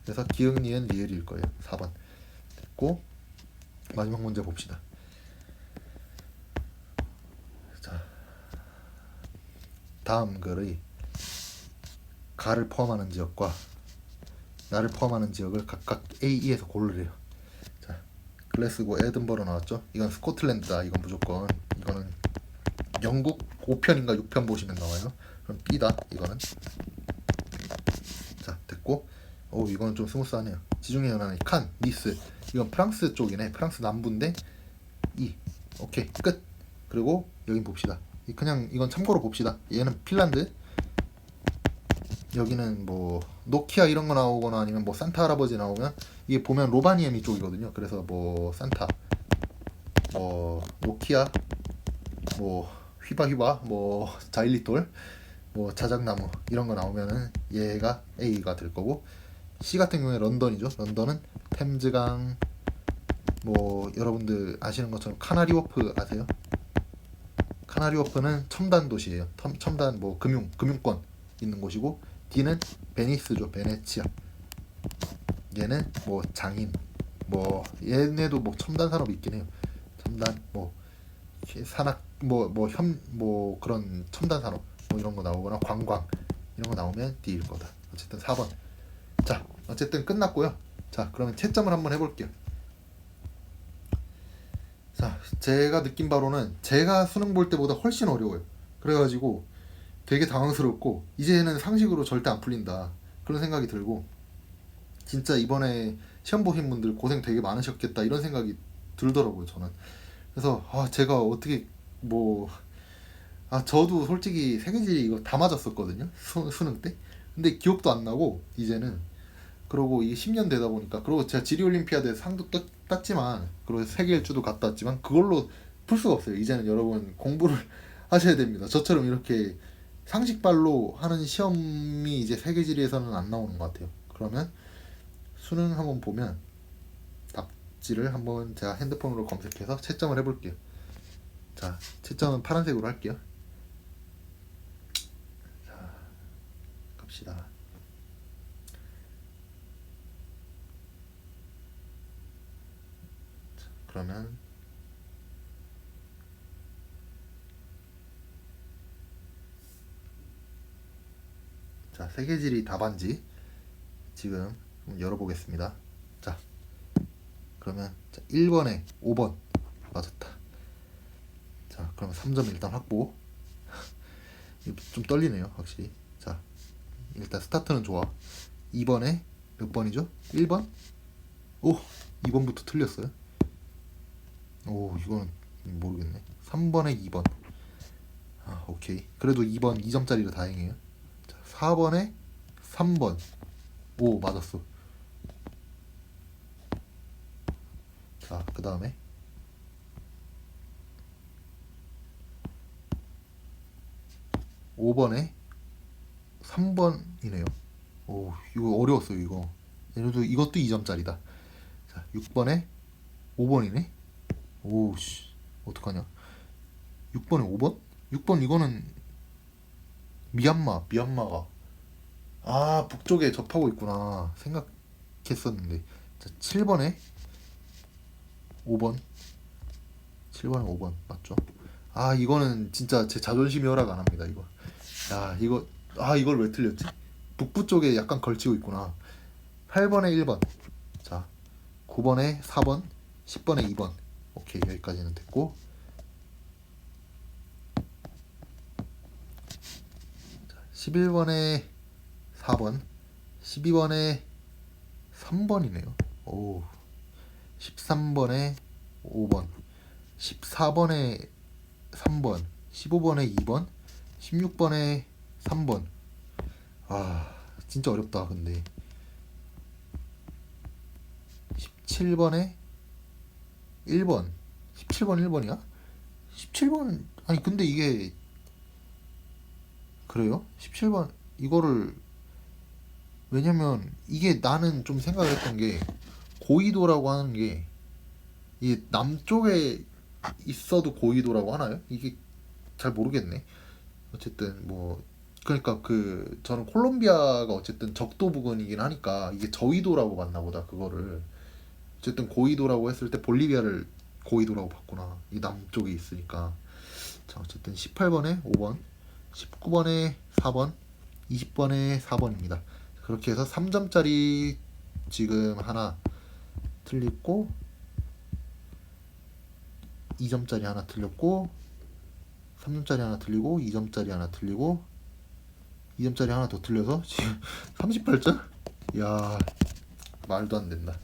그래서 기흥, 니은, 리을일 거예요. 4번 됐고 마지막 문제 봅시다. 자, 다음 글의 가를 포함하는 지역과 나를 포함하는 지역을 각각 A, E에서 고르래요. 자, 글래스고 에든버러 나왔죠. 이건 스코틀랜드다. 이건 무조건 이거는 영국 5편인가 6편 보시면 나와요. 그럼 B다. 이거는 자 됐고 오 이거는 좀 스무스하네요. 지중해 연안의 칸, 니스 이건 프랑스 쪽이네. 프랑스 남부인데 E 오케이 끝. 그리고 여긴 봅시다. 그냥 이건 참고로 봅시다. 얘는 핀란드. 여기는 뭐 노키아 이런 거 나오거나 아니면 뭐 산타 할아버지 나오면 이게 보면 로바니에미 쪽이거든요. 그래서 뭐 산타, 뭐 노키아, 뭐 휘바휘바, 뭐 자일리톨, 뭐 자작나무 이런 거 나오면은 얘가 A가 될 거고 C 같은 경우에 런던이죠. 런던은 템즈강 뭐 여러분들 아시는 것처럼 카나리 워프 아세요? 카나리 워프는 첨단 도시예요. 첨단 뭐 금융권 있는 곳이고 D는 베니스죠. 베네치아. 얘는 뭐 장인 뭐 얘네도 뭐 첨단 산업 있긴 해요. 첨단 뭐 산악 뭐 그런 첨단 산업 뭐 이런 거 나오거나 관광 이런 거 나오면 D일 거다. 어쨌든 4번. 자, 어쨌든 끝났고요. 자, 그러면 채점을 한번 해볼게요. 자, 제가 느낀 바로는 제가 수능 볼 때보다 훨씬 어려워요. 그래가지고 되게 당황스럽고 이제는 상식으로 절대 안 풀린다 그런 생각이 들고 진짜 이번에 시험 보신 분들 고생 되게 많으셨겠다 이런 생각이 들더라고요 저는. 그래서 제가 어떻게 뭐 저도 솔직히 세계지리 이거 다 맞았었거든요 수능 때. 근데 기억도 안 나고 이제는 그러고 이게 10년 되다 보니까 그리고 제가 지리올림피아드 상도 땄지만 그리고 세계 일주도 갔다 왔지만 그걸로 풀 수가 없어요. 이제는 여러분 공부를 하셔야 됩니다. 저처럼 이렇게 상식발로 하는 시험이 이제 세계지리에서는 안 나오는 것 같아요. 그러면 수능 한번 보면 답지를 한번 제가 핸드폰으로 검색해서 채점을 해볼게요. 자, 채점은 파란색으로 할게요. 자, 갑시다. 자, 그러면 자, 세계지리 답안지 지금 열어보겠습니다. 자, 그러면 1번에 5번 맞았다. 자, 그러면 3점 일단 확보. 좀 떨리네요 확실히. 자, 일단 스타트는 좋아. 2번에 몇 번이죠? 1번? 오! 2번부터 틀렸어요. 오, 이거는 모르겠네. 3번에 2번. 오케이. 그래도 2번 2점짜리로 다행이에요. 자, 4번에 3번. 오, 맞았어. 자, 그 다음에 5번에 3번이네요. 오, 이거 어려웠어요, 이거. 예를 들어 이것도 2점짜리다. 자, 6번에 5번이네. 오, 씨. 어떡하냐? 6번에 5번? 6번 이거는 미얀마가. 아, 북쪽에 접하고 있구나. 생각했었는데. 자, 7번에 5번. 7번에 5번. 맞죠? 아, 이거는 진짜 제 자존심이 허락 안 합니다, 이거. 야, 이거, 아, 이걸 왜 틀렸지? 북부 쪽에 약간 걸치고 있구나. 8번에 1번. 자, 9번에 4번. 10번에 2번. 오케이, 여기까지는 됐고. 11번에 4번. 12번에 3번이네요. 오. 13번에 5번. 14번에 3번. 15번에 2번. 16번에 3번. 아, 진짜 어렵다, 근데. 17번에 1번. 17번 1번이야? 17번, 아니, 근데 이게, 그래요? 17번, 이거를, 왜냐면, 이게 나는 좀 생각을 했던 게, 고이도라고 하는 게, 이게 남쪽에 있어도 고이도라고 하나요? 이게 잘 모르겠네. 어쨌든, 뭐, 그러니까 저는 콜롬비아가 어쨌든 적도 부근이긴 하니까, 이게 저위도라고 봤나 보다, 그거를. 어쨌든 고이도라고 했을 때 볼리비아를 고이도라고 봤구나. 이 남쪽에 있으니까. 자, 어쨌든 18번에 5번, 19번에 4번, 20번에 4번입니다. 그렇게 해서 3점짜리 지금 하나 틀렸고, 2점짜리 하나 틀렸고, 3점짜리 하나 틀리고, 2점짜리 하나 틀리고, 2점짜리 하나 더 틀려서 지금 38점? 이야, 말도 안 된다.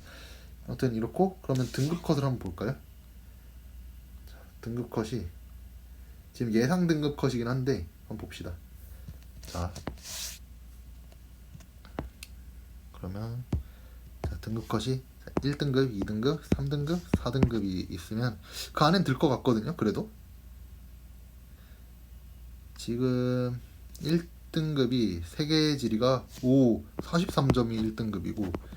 아무튼 이렇고, 그러면 등급 컷을 한번 볼까요? 자, 등급 컷이 지금 예상 등급 컷이긴 한데 한번 봅시다. 자, 그러면 자, 등급 컷이 1등급, 2등급, 3등급, 4등급이 있으면 그 안엔 들 것 같거든요. 그래도 지금 1등급이 세계 지리가 43점이 1등급이고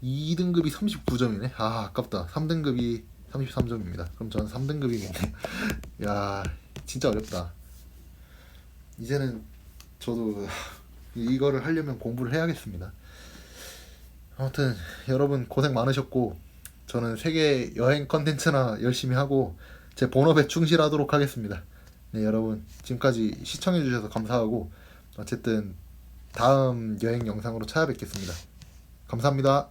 2등급이 39점이네. 아, 아깝다. 3등급이 33점입니다. 그럼 저는 3등급이겠네. 야, 진짜 어렵다. 이제는 저도 이거를 하려면 공부를 해야겠습니다. 아무튼 여러분 고생 많으셨고, 저는 세계 여행 컨텐츠나 열심히 하고 제 본업에 충실하도록 하겠습니다. 네, 여러분 지금까지 시청해주셔서 감사하고, 어쨌든 다음 여행 영상으로 찾아뵙겠습니다. 감사합니다.